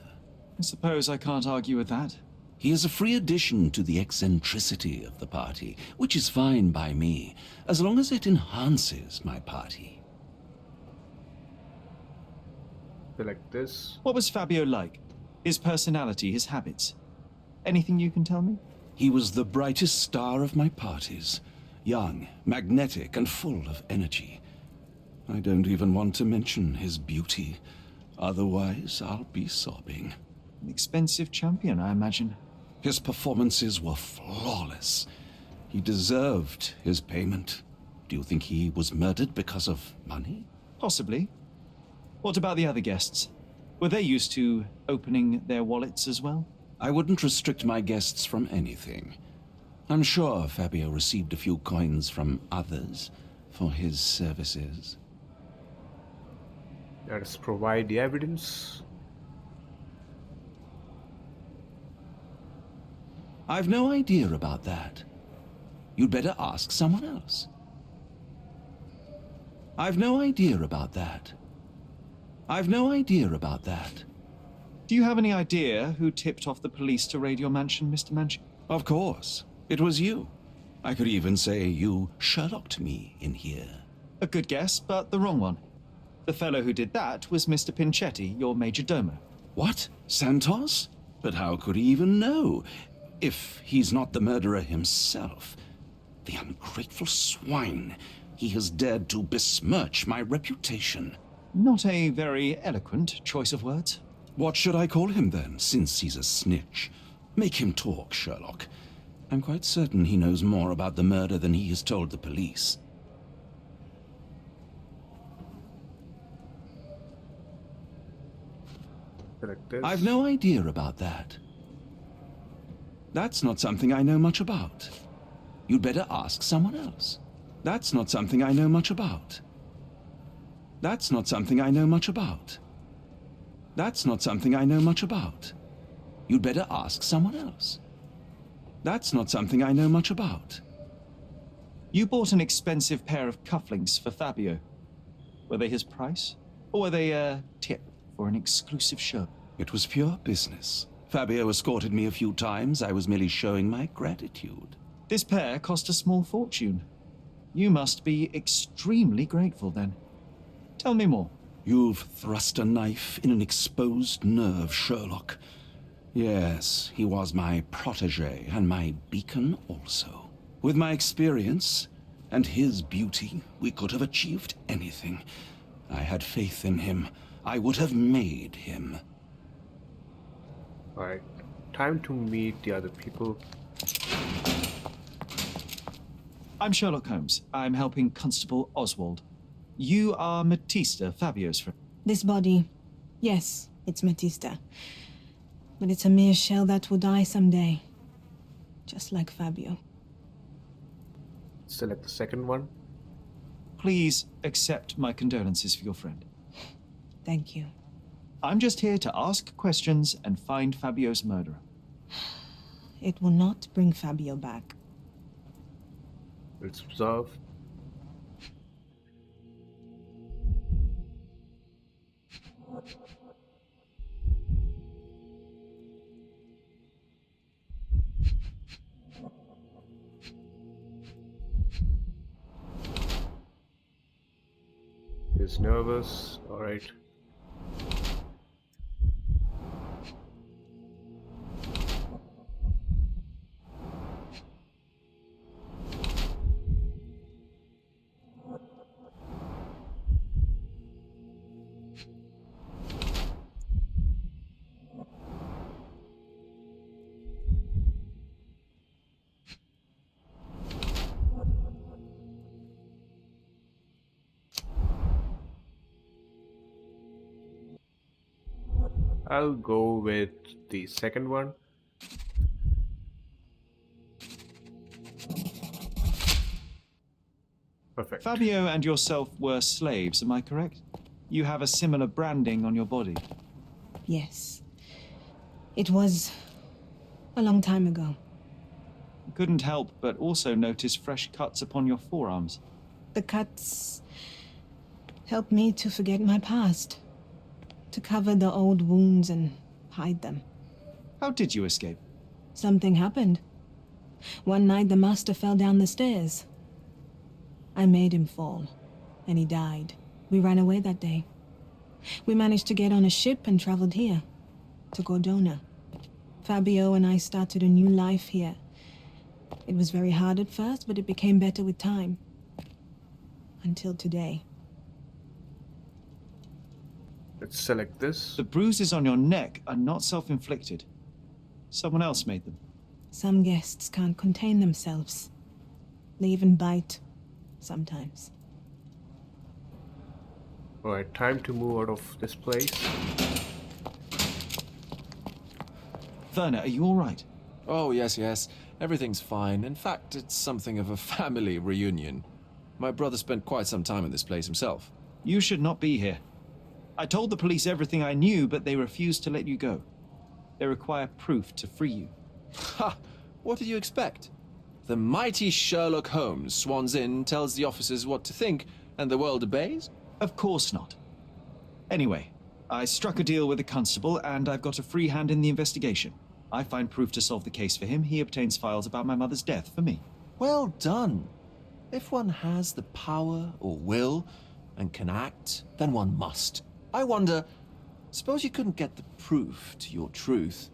I suppose I can't argue with that. He is a free addition to the eccentricity of the party, which is fine by me, as long as it enhances my party. Select this. What was Fabio like? His personality, his habits? Anything you can tell me? He was the brightest star of my parties. Young, magnetic, and full of energy. I don't even want to mention his beauty. Otherwise, I'll be sobbing. An expensive champion, I imagine. His performances were flawless. He deserved his payment. Do you think he was murdered because of money? Possibly. What about the other guests? Were they used to opening their wallets as well? I wouldn't restrict my guests from anything. I'm sure Fabio received a few coins from others for his services. Let us provide the evidence. I've no idea about that. You'd better ask someone else. I've no idea about that. I've no idea about that. Do you have any idea who tipped off the police to raid your mansion, Mr. Manchios? Of course. It was you. I could even say you Sherlocked me in here. A good guess, but the wrong one. The fellow who did that was Mr. Pinchetti, your major domo. What? Santos? But how could he even know? If he's not the murderer himself. The ungrateful swine. He has dared to besmirch my reputation. Not a very eloquent choice of words. What should I call him then, since he's a snitch? Make him talk, Sherlock. I'm quite certain he knows more about the murder than he has told the police. Select this. I've no idea about that. That's not something I know much about. You'd better ask someone else. That's not something I know much about. That's not something I know much about. That's not something I know much about. You'd better ask someone else. That's not something I know much about. You bought an expensive pair of cufflinks for Fabio. Were they his price? Or were they a tip for an exclusive show? It was pure business. Fabio escorted me a few times. I was merely showing my gratitude. This pair cost a small fortune. You must be extremely grateful then. Tell me more. You've thrust a knife in an exposed nerve, Sherlock. Yes, he was my protege and my beacon also. With my experience and his beauty, we could have achieved anything. I had faith in him. I would have made him. Alright, time to meet the other people. I'm Sherlock Holmes. I'm helping Constable Oswald. You are Matista, Fabio's friend. This body, yes, it's Matista. But it's a mere shell that will die someday. Just like Fabio. Select the second one. Please accept my condolences for your friend. Thank you. I'm just here to ask questions and find Fabio's murderer. It will not bring Fabio back. Let's observe. He's nervous. All right. I'll go with the second one. Perfect. Fabio and yourself were slaves, am I correct? You have a similar branding on your body. Yes. It was a long time ago. Couldn't help but also notice fresh cuts upon your forearms. The cuts helped me to forget my past. To cover the old wounds and hide them. How did you escape? Something happened. One night the master fell down the stairs. I made him fall, and he died. We ran away that day. We managed to get on a ship and traveled here, to Cordona. Fabio and I started a new life here. It was very hard at first, but it became better with time. Until today. Let's select this. The bruises on your neck are not self-inflicted. Someone else made them. Some guests can't contain themselves. They even bite, sometimes. Alright, time to move out of this place. Werner, are you all right? Oh, yes. Everything's fine. In fact, it's something of a family reunion. My brother spent quite some time in this place himself. You should not be here. I told the police everything I knew, but they refused to let you go. They require proof to free you. Ha! What did you expect? The mighty Sherlock Holmes swans in, tells the officers what to think, and the world obeys? Of course not. Anyway, I struck a deal with the constable, and I've got a free hand in the investigation. I find proof to solve the case for him. He obtains files about my mother's death for me. Well done. If one has the power or will and can act, then one must. I wonder, suppose you couldn't get the proof to your truth.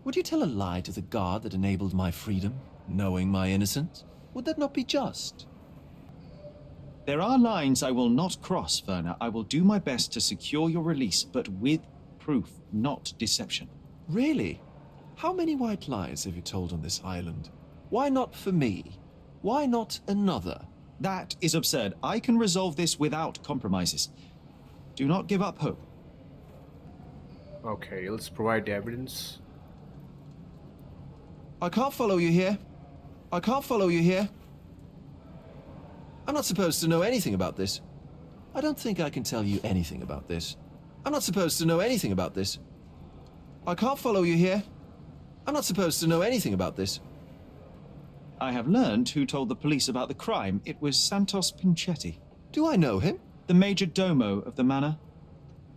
Would you tell a lie to the guard that enabled my freedom, knowing my innocence? Would that not be just? There are lines I will not cross, Werner. I will do my best to secure your release, but with proof, not deception. Really? How many white lies have you told on this island? Why not for me? Why not another? That is absurd. I can resolve this without compromises. Do not give up hope. Okay, let's provide the evidence. I can't follow you here. I can't follow you here. I'm not supposed to know anything about this. I don't think I can tell you anything about this. I'm not supposed to know anything about this. I can't follow you here. I'm not supposed to know anything about this. I have learned who told the police about the crime. It was Santos Pinchetti. Do I know him? The major domo of the manor.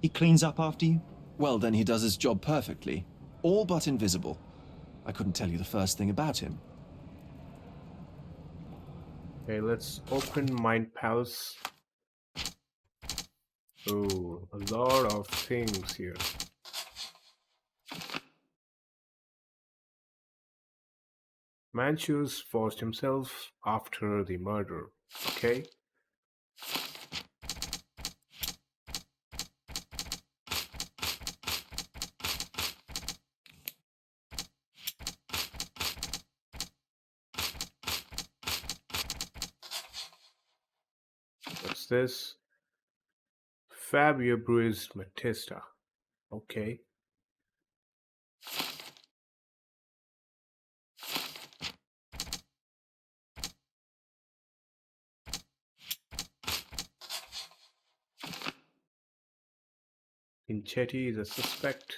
He cleans up after you? Well, then he does his job perfectly. All but invisible. I couldn't tell you the first thing about him. Okay, let's open Mind Palace. Oh, a lot of things here. Manchios forced himself after the murder. Okay. What's this? Fabio Bruce Matista. Okay. Pinchetti is a suspect.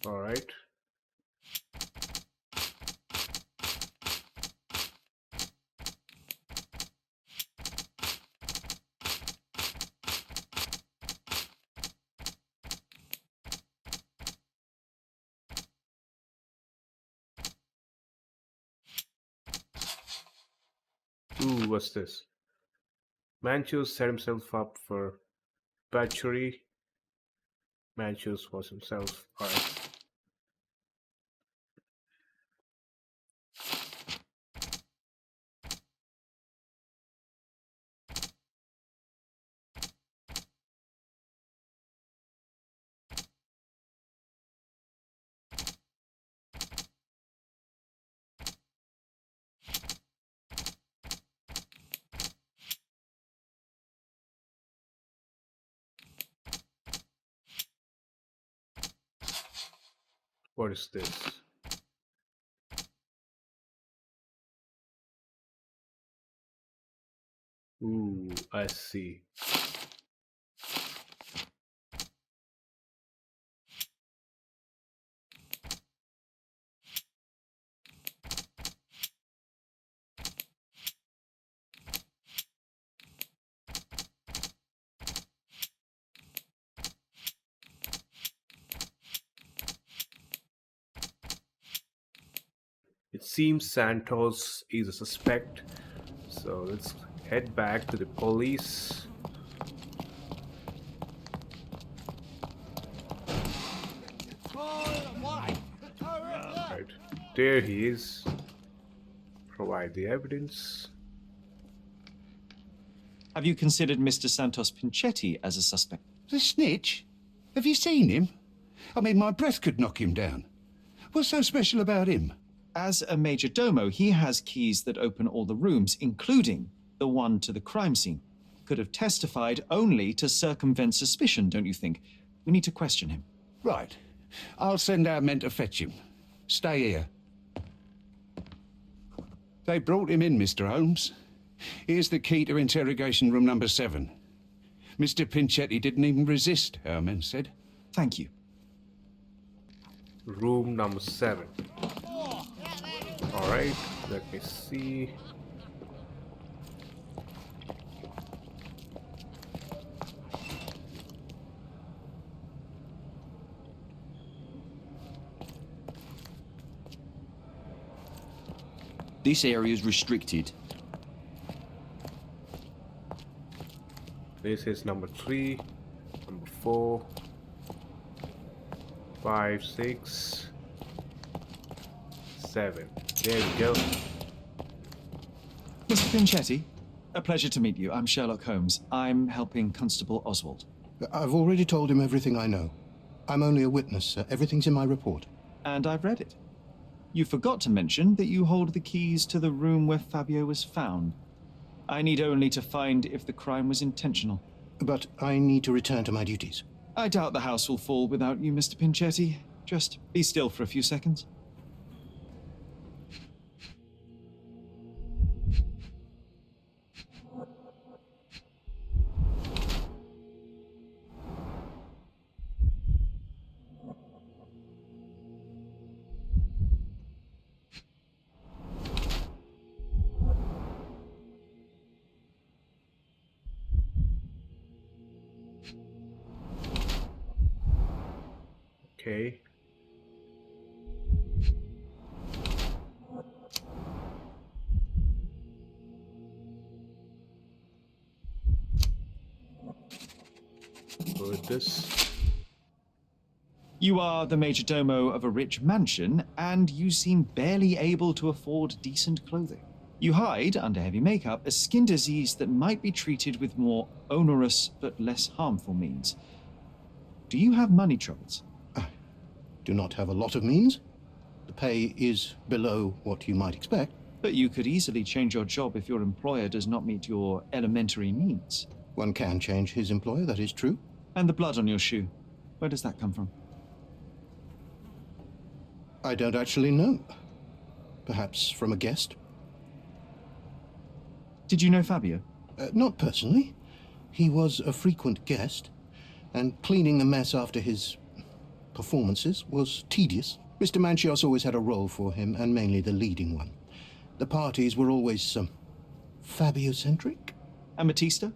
All right. Ooh, what's this? Manchios set himself up for batchery. Manchios was himself. Alright. What is this? Ooh, I see. It seems Santos is a suspect, so let's head back to the police. Right, there he is. Provide the evidence. Have you considered Mr. Santos Pinchetti as a suspect? The snitch? Have you seen him? I mean, my breath could knock him down. What's so special about him? As a major domo, he has keys that open all the rooms, including the one to the crime scene. Could have testified only to circumvent suspicion, don't you think? We need to question him. Right. I'll send our men to fetch him. Stay here. They brought him in, Mr. Holmes. Here's the key to interrogation room number 7. Mr. Pinchetti didn't even resist, our men said. Thank you. Room number 7. Alright, let me see. This area is restricted. This is number 3, number 4, 5, 6, 7. There we go. Mr. Pinchetti, a pleasure to meet you. I'm Sherlock Holmes. I'm helping Constable Oswald. I've already told him everything I know. I'm only a witness, sir. Everything's in my report. And I've read it. You forgot to mention that you hold the keys to the room where Fabio was found. I need only to find if the crime was intentional. But I need to return to my duties. I doubt the house will fall without you, Mr. Pinchetti. Just be still for a few seconds. Okay. With this. You are the major domo of a rich mansion, and you seem barely able to afford decent clothing. You hide, under heavy makeup, a skin disease that might be treated with more onerous but less harmful means. Do you have money troubles? Do not have a lot of means. The pay is below what you might expect. But you could easily change your job if your employer does not meet your elementary needs. One can change his employer, that is true. And the blood on your shoe, where does that come from? I don't actually know. Perhaps from a guest? Did you know Fabio? Not personally. He was a frequent guest, and cleaning the mess after his performances was tedious. Mr. Manchios always had a role for him, and mainly the leading one. The parties were always Fabio-centric. And Matista?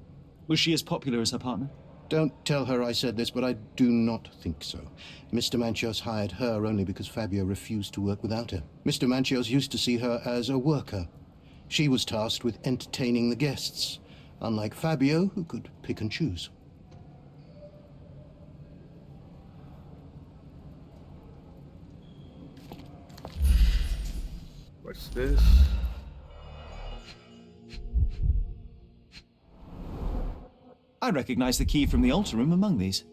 Was she as popular as her partner? Don't tell her I said this, but I do not think so. Mr. Manchios hired her only because Fabio refused to work without her. Mr. Manchios used to see her as a worker. She was tasked with entertaining the guests, unlike Fabio, who could pick and choose. What's this? I recognize the key from the altar room among these.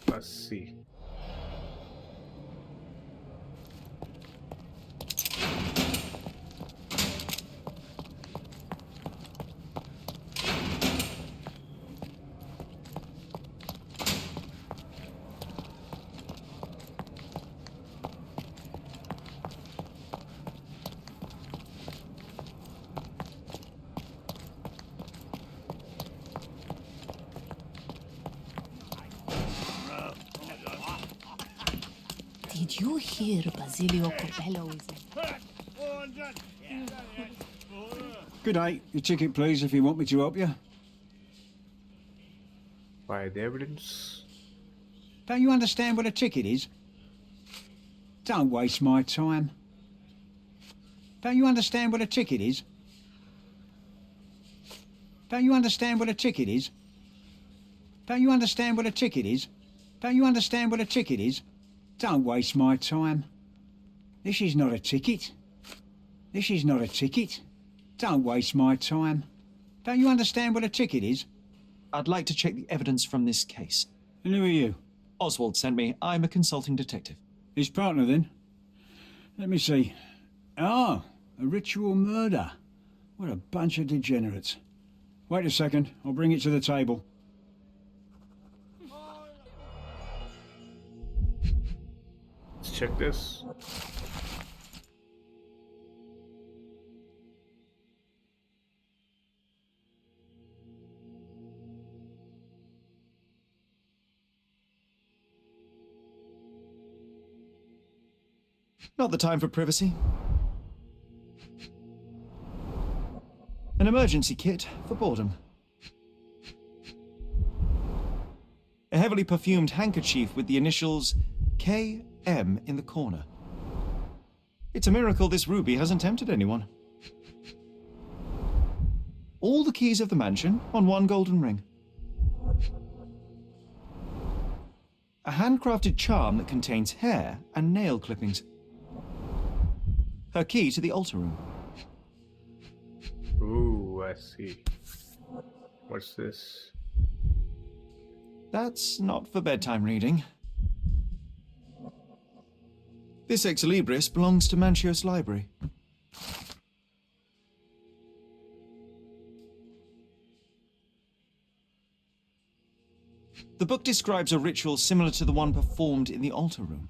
Let's see. Did you hear Basilio Coppello is Good day. Your ticket, please, if you want me to help you. By the evidence. Don't you understand what a ticket is? Don't waste my time. Don't you understand what a ticket is? Don't you understand what a ticket is? Don't you understand what a ticket is? Don't you understand what a ticket is? Don't waste my time. This is not a ticket. This is not a ticket. Don't waste my time. Don't you understand what a ticket is? I'd like to check the evidence from this case. And who are you? Oswald sent me. I'm a consulting detective. His partner, then? Let me see. Ah, a ritual murder. What a bunch of degenerates. Wait a second. I'll bring it to the table. Let's check this. Not the time for privacy. An emergency kit for boredom. A heavily perfumed handkerchief with the initials KM in the corner. It's a miracle this ruby hasn't tempted anyone. All the keys of the mansion on one golden ring. A handcrafted charm that contains hair and nail clippings. Her key to the altar room. Ooh, I see. What's this? That's not for bedtime reading. This ex libris belongs to Manchios Library. The book describes a ritual similar to the one performed in the altar room.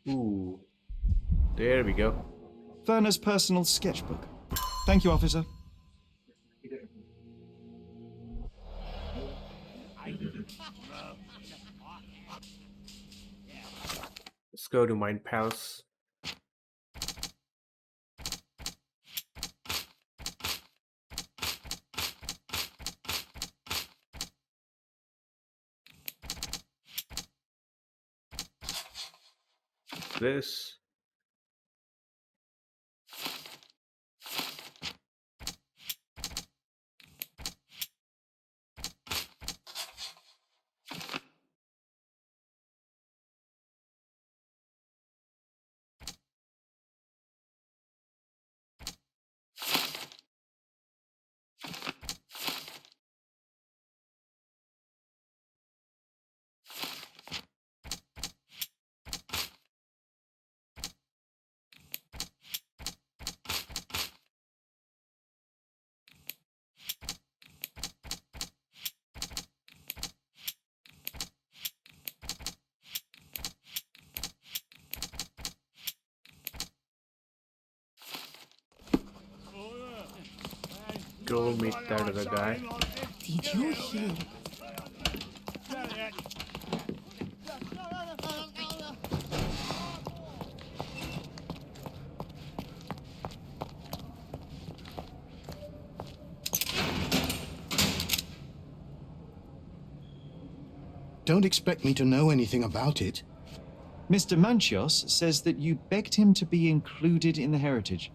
Ooh. There we go. Werner's personal sketchbook. Thank you, officer. go to Mind Palace. This. Go meet that other guy. Did you hear? Don't expect me to know anything about it. Mr. Manchios says that you begged him to be included in the heritage.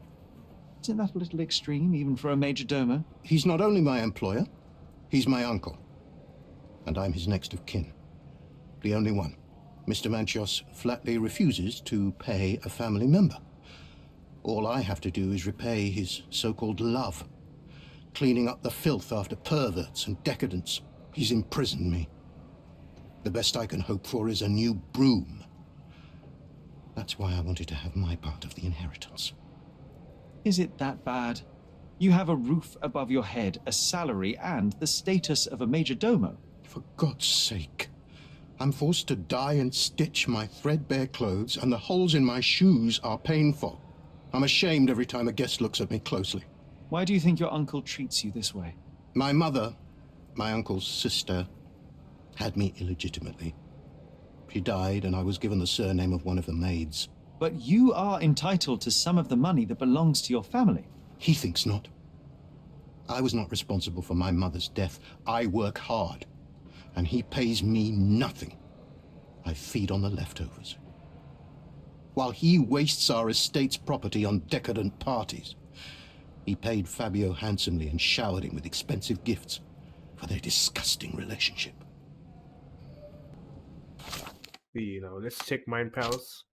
Isn't that a little extreme, even for a major domo? He's not only my employer, he's my uncle. And I'm his next of kin. The only one. Mr. Manchios flatly refuses to pay a family member. All I have to do is repay his so-called love. Cleaning up the filth after perverts and decadents. He's imprisoned me. The best I can hope for is a new broom. That's why I wanted to have my part of the inheritance. Is it that bad? You have a roof above your head, a salary, and the status of a major domo. For God's sake. I'm forced to dye and stitch my threadbare clothes, and the holes in my shoes are painful. I'm ashamed every time a guest looks at me closely. Why do you think your uncle treats you this way? My mother, my uncle's sister, had me illegitimately. She died, and I was given the surname of one of the maids. But you are entitled to some of the money that belongs to your family. He thinks not. I was not responsible for my mother's death. I work hard, and he pays me nothing. I feed on the leftovers. While he wastes our estate's property on decadent parties, he paid Fabio handsomely and showered him with expensive gifts for their disgusting relationship. Let's check Mind Palace.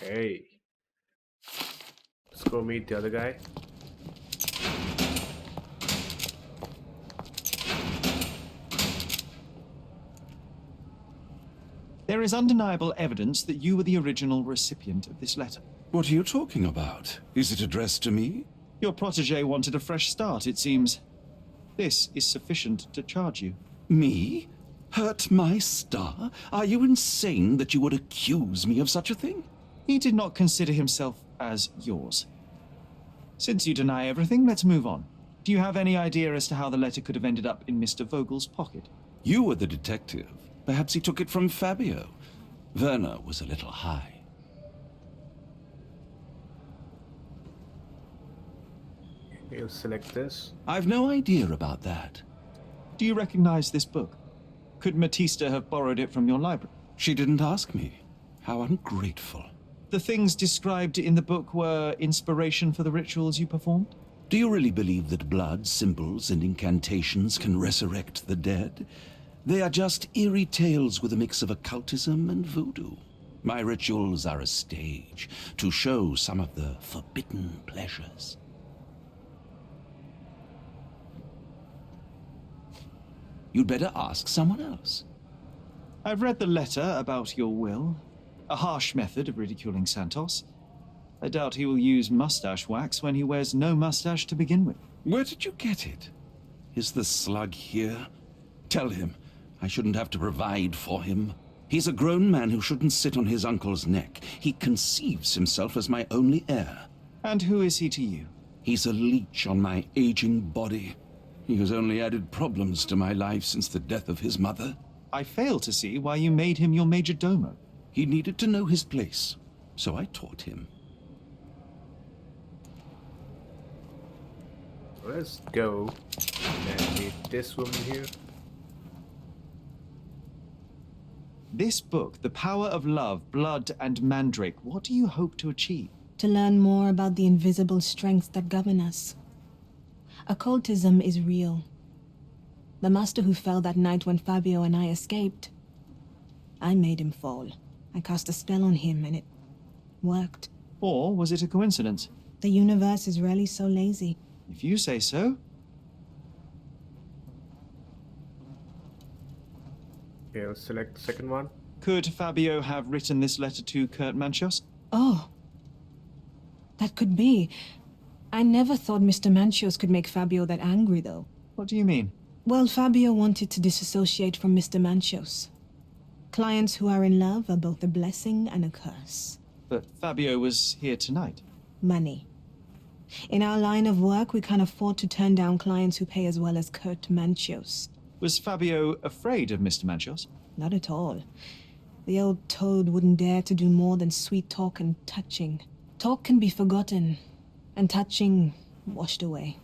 Okay. Let's go meet the other guy. There is undeniable evidence that you were the original recipient of this letter. What are you talking about? Is it addressed to me? Your protege wanted a fresh start, it seems. This is sufficient to charge you. Me? Hurt my star? Are you insane that you would accuse me of such a thing? He did not consider himself as yours. Since you deny everything, let's move on. Do you have any idea as to how the letter could have ended up in Mr. Vogel's pocket? You were the detective. Perhaps he took it from Fabio. Werner was a little high. We'll select this. I've no idea about that. Do you recognize this book? Could Matista have borrowed it from your library? She didn't ask me. How ungrateful. The things described in the book were inspiration for the rituals you performed? Do you really believe that blood, symbols, and incantations can resurrect the dead? They are just eerie tales with a mix of occultism and voodoo. My rituals are a stage to show some of the forbidden pleasures. You'd better ask someone else. I've read the letter about your will. A harsh method of ridiculing Santos. I doubt he will use mustache wax when he wears no mustache to begin with. Where did you get it? Is the slug here? Tell him I shouldn't have to provide for him. He's a grown man who shouldn't sit on his uncle's neck. He conceives himself as my only heir. And who is he to you? He's a leech on my aging body. He has only added problems to my life since the death of his mother. I fail to see why you made him your major domo. He needed to know his place, so I taught him. Let's go and meet this woman here. This book, The Power of Love, Blood, and Mandrake, what do you hope to achieve? To learn more about the invisible strengths that govern us. Occultism is real. The master who fell that night when Fabio and I escaped, I made him fall. I cast a spell on him and it worked. Or was it a coincidence? The universe is rarely so lazy. If you say so. Okay, let's select the second one. Could Fabio have written this letter to Kurt Manchios? Oh. That could be. I never thought Mr. Manchios could make Fabio that angry, though. What do you mean? Well, Fabio wanted to disassociate from Mr. Manchios. Clients who are in love are both a blessing and a curse. But Fabio was here tonight. Money. In our line of work, we can't afford to turn down clients who pay as well as Kurt Manchios. Was Fabio afraid of Mr. Manchios? Not at all. The old toad wouldn't dare to do more than sweet talk and touching. Talk can be forgotten, and touching washed away.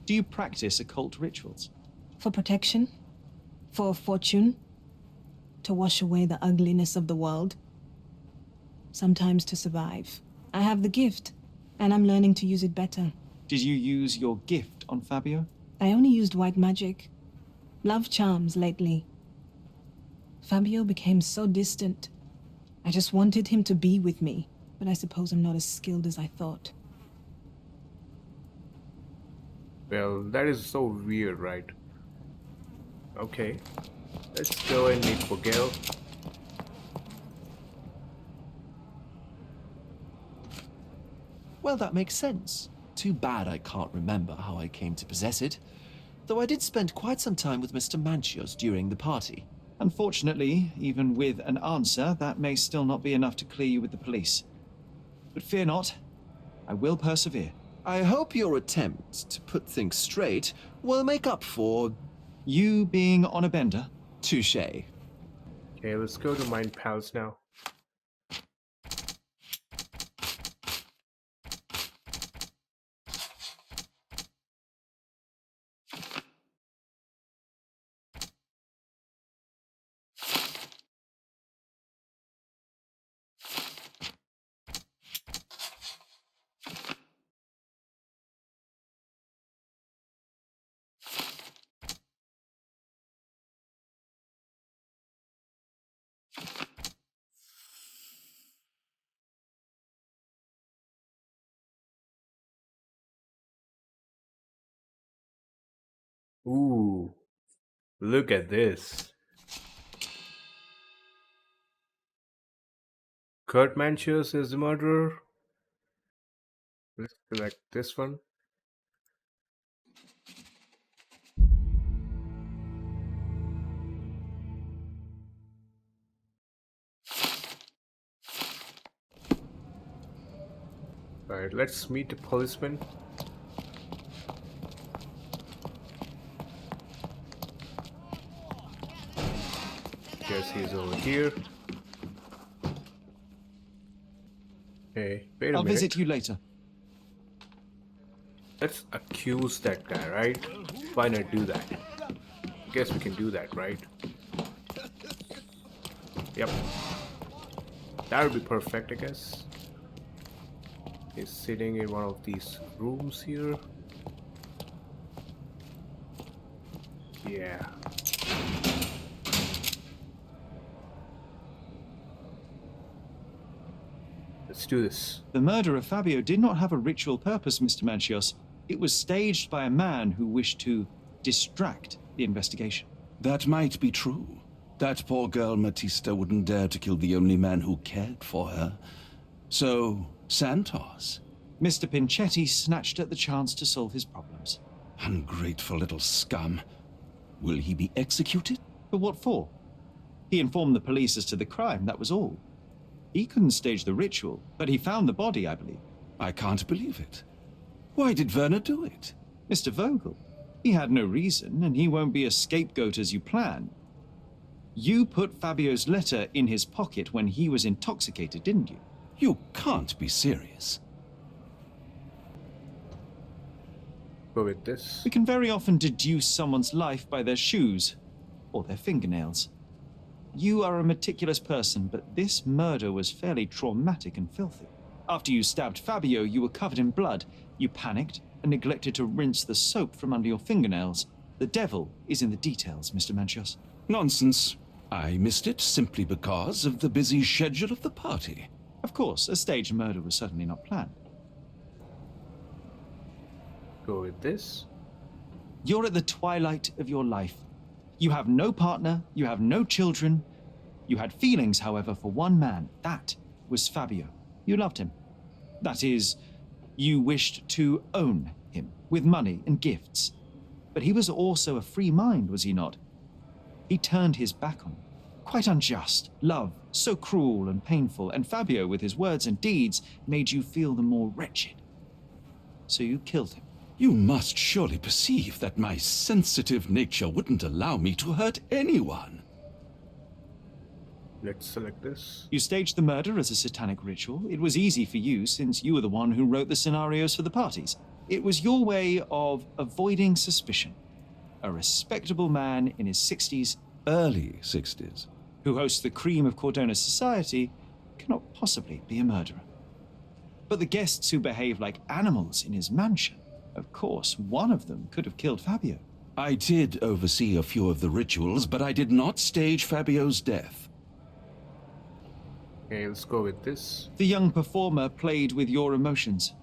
Do you practice occult rituals? For protection? For fortune? To wash away the ugliness of the world? Sometimes to survive. I have the gift, and I'm learning to use it better. Did you use your gift on Fabio? I only used white magic. Love charms lately. Fabio became so distant. I just wanted him to be with me, but I suppose I'm not as skilled as I thought. Well, that is so weird, right? Okay, let's go and meet Bogel. Well, that makes sense. Too bad I can't remember how I came to possess it. Though I did spend quite some time with Mr. Manchios during the party. Unfortunately, even with an answer, that may still not be enough to clear you with the police. But fear not, I will persevere. I hope your attempt to put things straight will make up for... You being on a bender? Touché. Okay, let's go to Mind Palace now. Ooh, look at this. Kurt Manchios is the murderer. Let's select this one. Alright, let's meet the policeman. Guess he's over here. Hey, wait a minute. I'll visit you later. Let's accuse that guy, right? Why not do that? Guess we can do that, right? Yep. That would be perfect, I guess. He's sitting in one of these rooms here. Yeah. Let's do this. The murder of Fabio did not have a ritual purpose, Mr. Manchios. It was staged by a man who wished to distract the investigation. That might be true. That poor girl Matista wouldn't dare to kill the only man who cared for her. So, Santos. Mr. Pinchetti snatched at the chance to solve his problems. Ungrateful little scum. Will he be executed? But what for? He informed the police as to the crime, that was all. He couldn't stage the ritual, but he found the body, I believe. I can't believe it. Why did Werner do it? Mr. Vogel, he had no reason, and he won't be a scapegoat as you plan. You put Fabio's letter in his pocket when he was intoxicated, didn't you? You can't be serious. Go with this. We can very often deduce someone's life by their shoes or their fingernails. You are a meticulous person, but this murder was fairly traumatic and filthy. After you stabbed Fabio, you were covered in blood. You panicked and neglected to rinse the soap from under your fingernails. The devil is in the details, Mr. Manchios. Nonsense. I missed it simply because of the busy schedule of the party. Of course, a staged murder was certainly not planned. Go with this. You're at the twilight of your life. You have no partner, you have no children. You had feelings, however, for one man. That was Fabio. You loved him. That is, you wished to own him with money and gifts. But he was also a free mind, was he not? He turned his back on you. Quite unjust. Love, so cruel and painful, and Fabio, with his words and deeds, made you feel the more wretched. So you killed him. You must surely perceive that my sensitive nature wouldn't allow me to hurt anyone. Let's select this. You staged the murder as a satanic ritual. It was easy for you, since you were the one who wrote the scenarios for the parties. It was your way of avoiding suspicion. A respectable man in his 60s, Early 60s. who hosts the cream of Cordona society, cannot possibly be a murderer. But the guests who behave like animals in his mansion, of course, one of them could have killed Fabio. I did oversee a few of the rituals, but I did not stage Fabio's death. Okay, let's go with this. The young performer played with your emotions.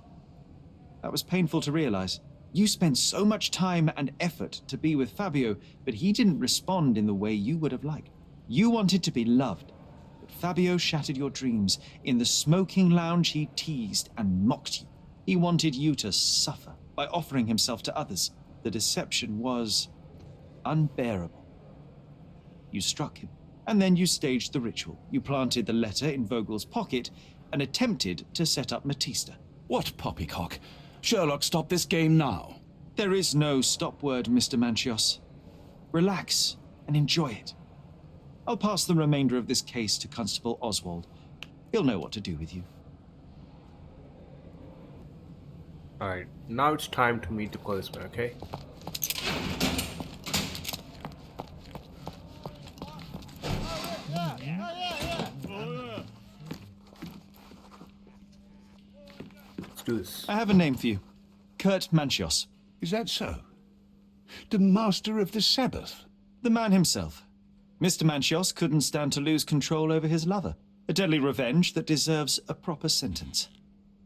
That was painful to realize. You spent so much time and effort to be with Fabio, but he didn't respond in the way you would have liked. You wanted to be loved, but Fabio shattered your dreams. In the smoking lounge, he teased and mocked you. He wanted you to suffer by offering himself to others. The deception was unbearable. You struck him, and then you staged the ritual. You planted the letter in Vogel's pocket and attempted to set up Matista. What poppycock? Sherlock, stop this game now. There is no stop word, Mr. Manchios. Relax and enjoy it. I'll pass the remainder of this case to Constable Oswald. He'll know what to do with you. Alright, now it's time to meet the policeman, okay? Let's do this. I have a name for you. Kurt Manchios. Is that so? The master of the Sabbath? The man himself. Mr. Manchios couldn't stand to lose control over his lover. A deadly revenge that deserves a proper sentence.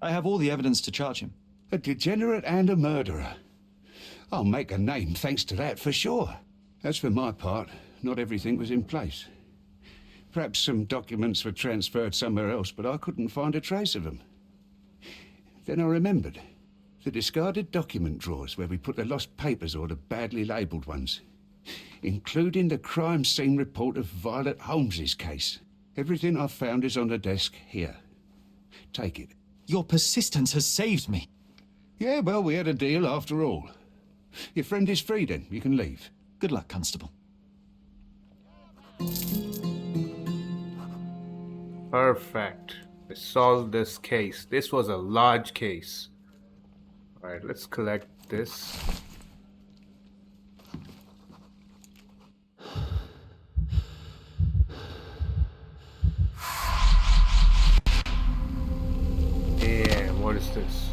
I have all the evidence to charge him. A degenerate and a murderer. I'll make a name thanks to that for sure. As for my part, not everything was in place. Perhaps some documents were transferred somewhere else, but I couldn't find a trace of them. Then I remembered. The discarded document drawers where we put the lost papers or the badly labelled ones. Including the crime scene report of Violet Holmes's case. Everything I've found is on the desk here. Take it. Your persistence has saved me. Yeah, well, we had a deal after all. Your friend is free then. You can leave. Good luck, Constable. Perfect. We solved this case. This was a large case. Alright, let's collect this. Damn, what is this?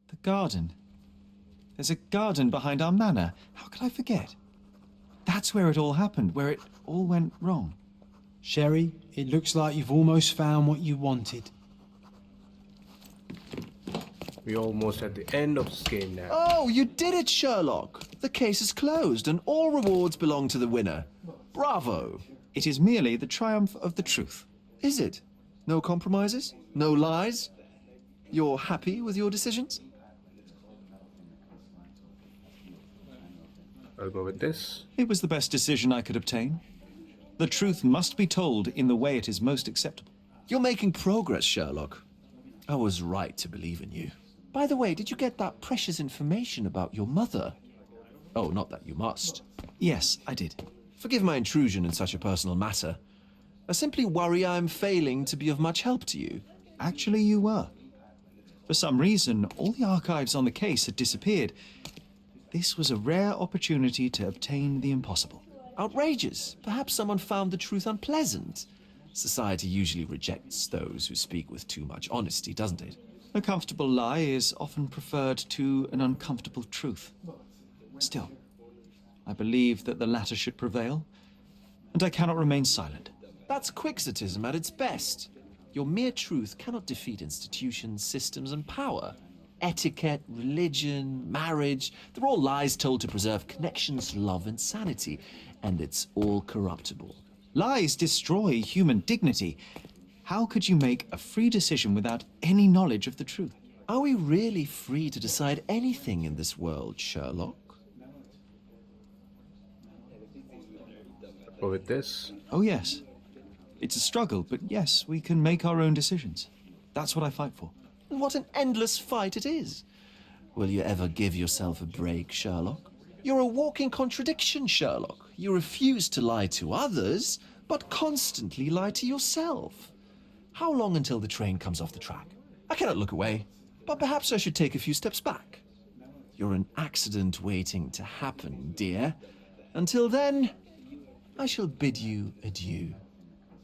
The garden. There's a garden behind our manor. How could I forget? That's where it all happened, where it all went wrong. Sherry, it looks like you've almost found what you wanted. We're almost at the end of this game now. Oh, you did it, Sherlock! The case is closed and all rewards belong to the winner. Bravo! It is merely the triumph of the truth. Is it? No compromises? No lies? You're happy with your decisions? I'll go with this. It was the best decision I could obtain. The truth must be told in the way it is most acceptable. You're making progress, Sherlock. I was right to believe in you. By the way, did you get that precious information about your mother? Oh, not that you must. Yes, I did. Forgive my intrusion in such a personal matter. I simply worry I'm failing to be of much help to you. Actually, you were. For some reason, all the archives on the case had disappeared. This was a rare opportunity to obtain the impossible. Outrageous. Perhaps someone found the truth unpleasant. Society usually rejects those who speak with too much honesty, doesn't it? A comfortable lie is often preferred to an uncomfortable truth. Still, I believe that the latter should prevail, and I cannot remain silent. That's quixotism at its best. Your mere truth cannot defeat institutions, systems, and power. Etiquette, religion, marriage, they're all lies told to preserve connections, love, and sanity, and it's all corruptible. Lies destroy human dignity. How could you make a free decision without any knowledge of the truth? Are we really free to decide anything in this world, Sherlock? Go with this. Oh, yes. It's a struggle, but yes, we can make our own decisions. That's what I fight for. And what an endless fight it is. Will you ever give yourself a break, Sherlock? You're a walking contradiction, Sherlock. You refuse to lie to others, but constantly lie to yourself. How long until the train comes off the track? I cannot look away, but perhaps I should take a few steps back. You're an accident waiting to happen, dear. Until then, I shall bid you adieu.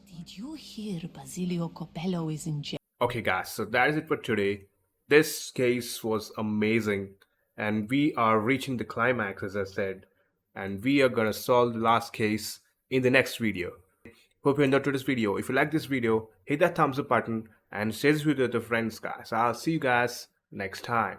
Did you hear Basilio Copello is in jail? Okay, guys, so that is it for today. This case was amazing, and we are reaching the climax, as I said, and we are gonna solve the last case in the next video. Hope you enjoyed today's video. If you like this video, hit that thumbs up button and share this video with your friends, guys. I'll see you guys next time.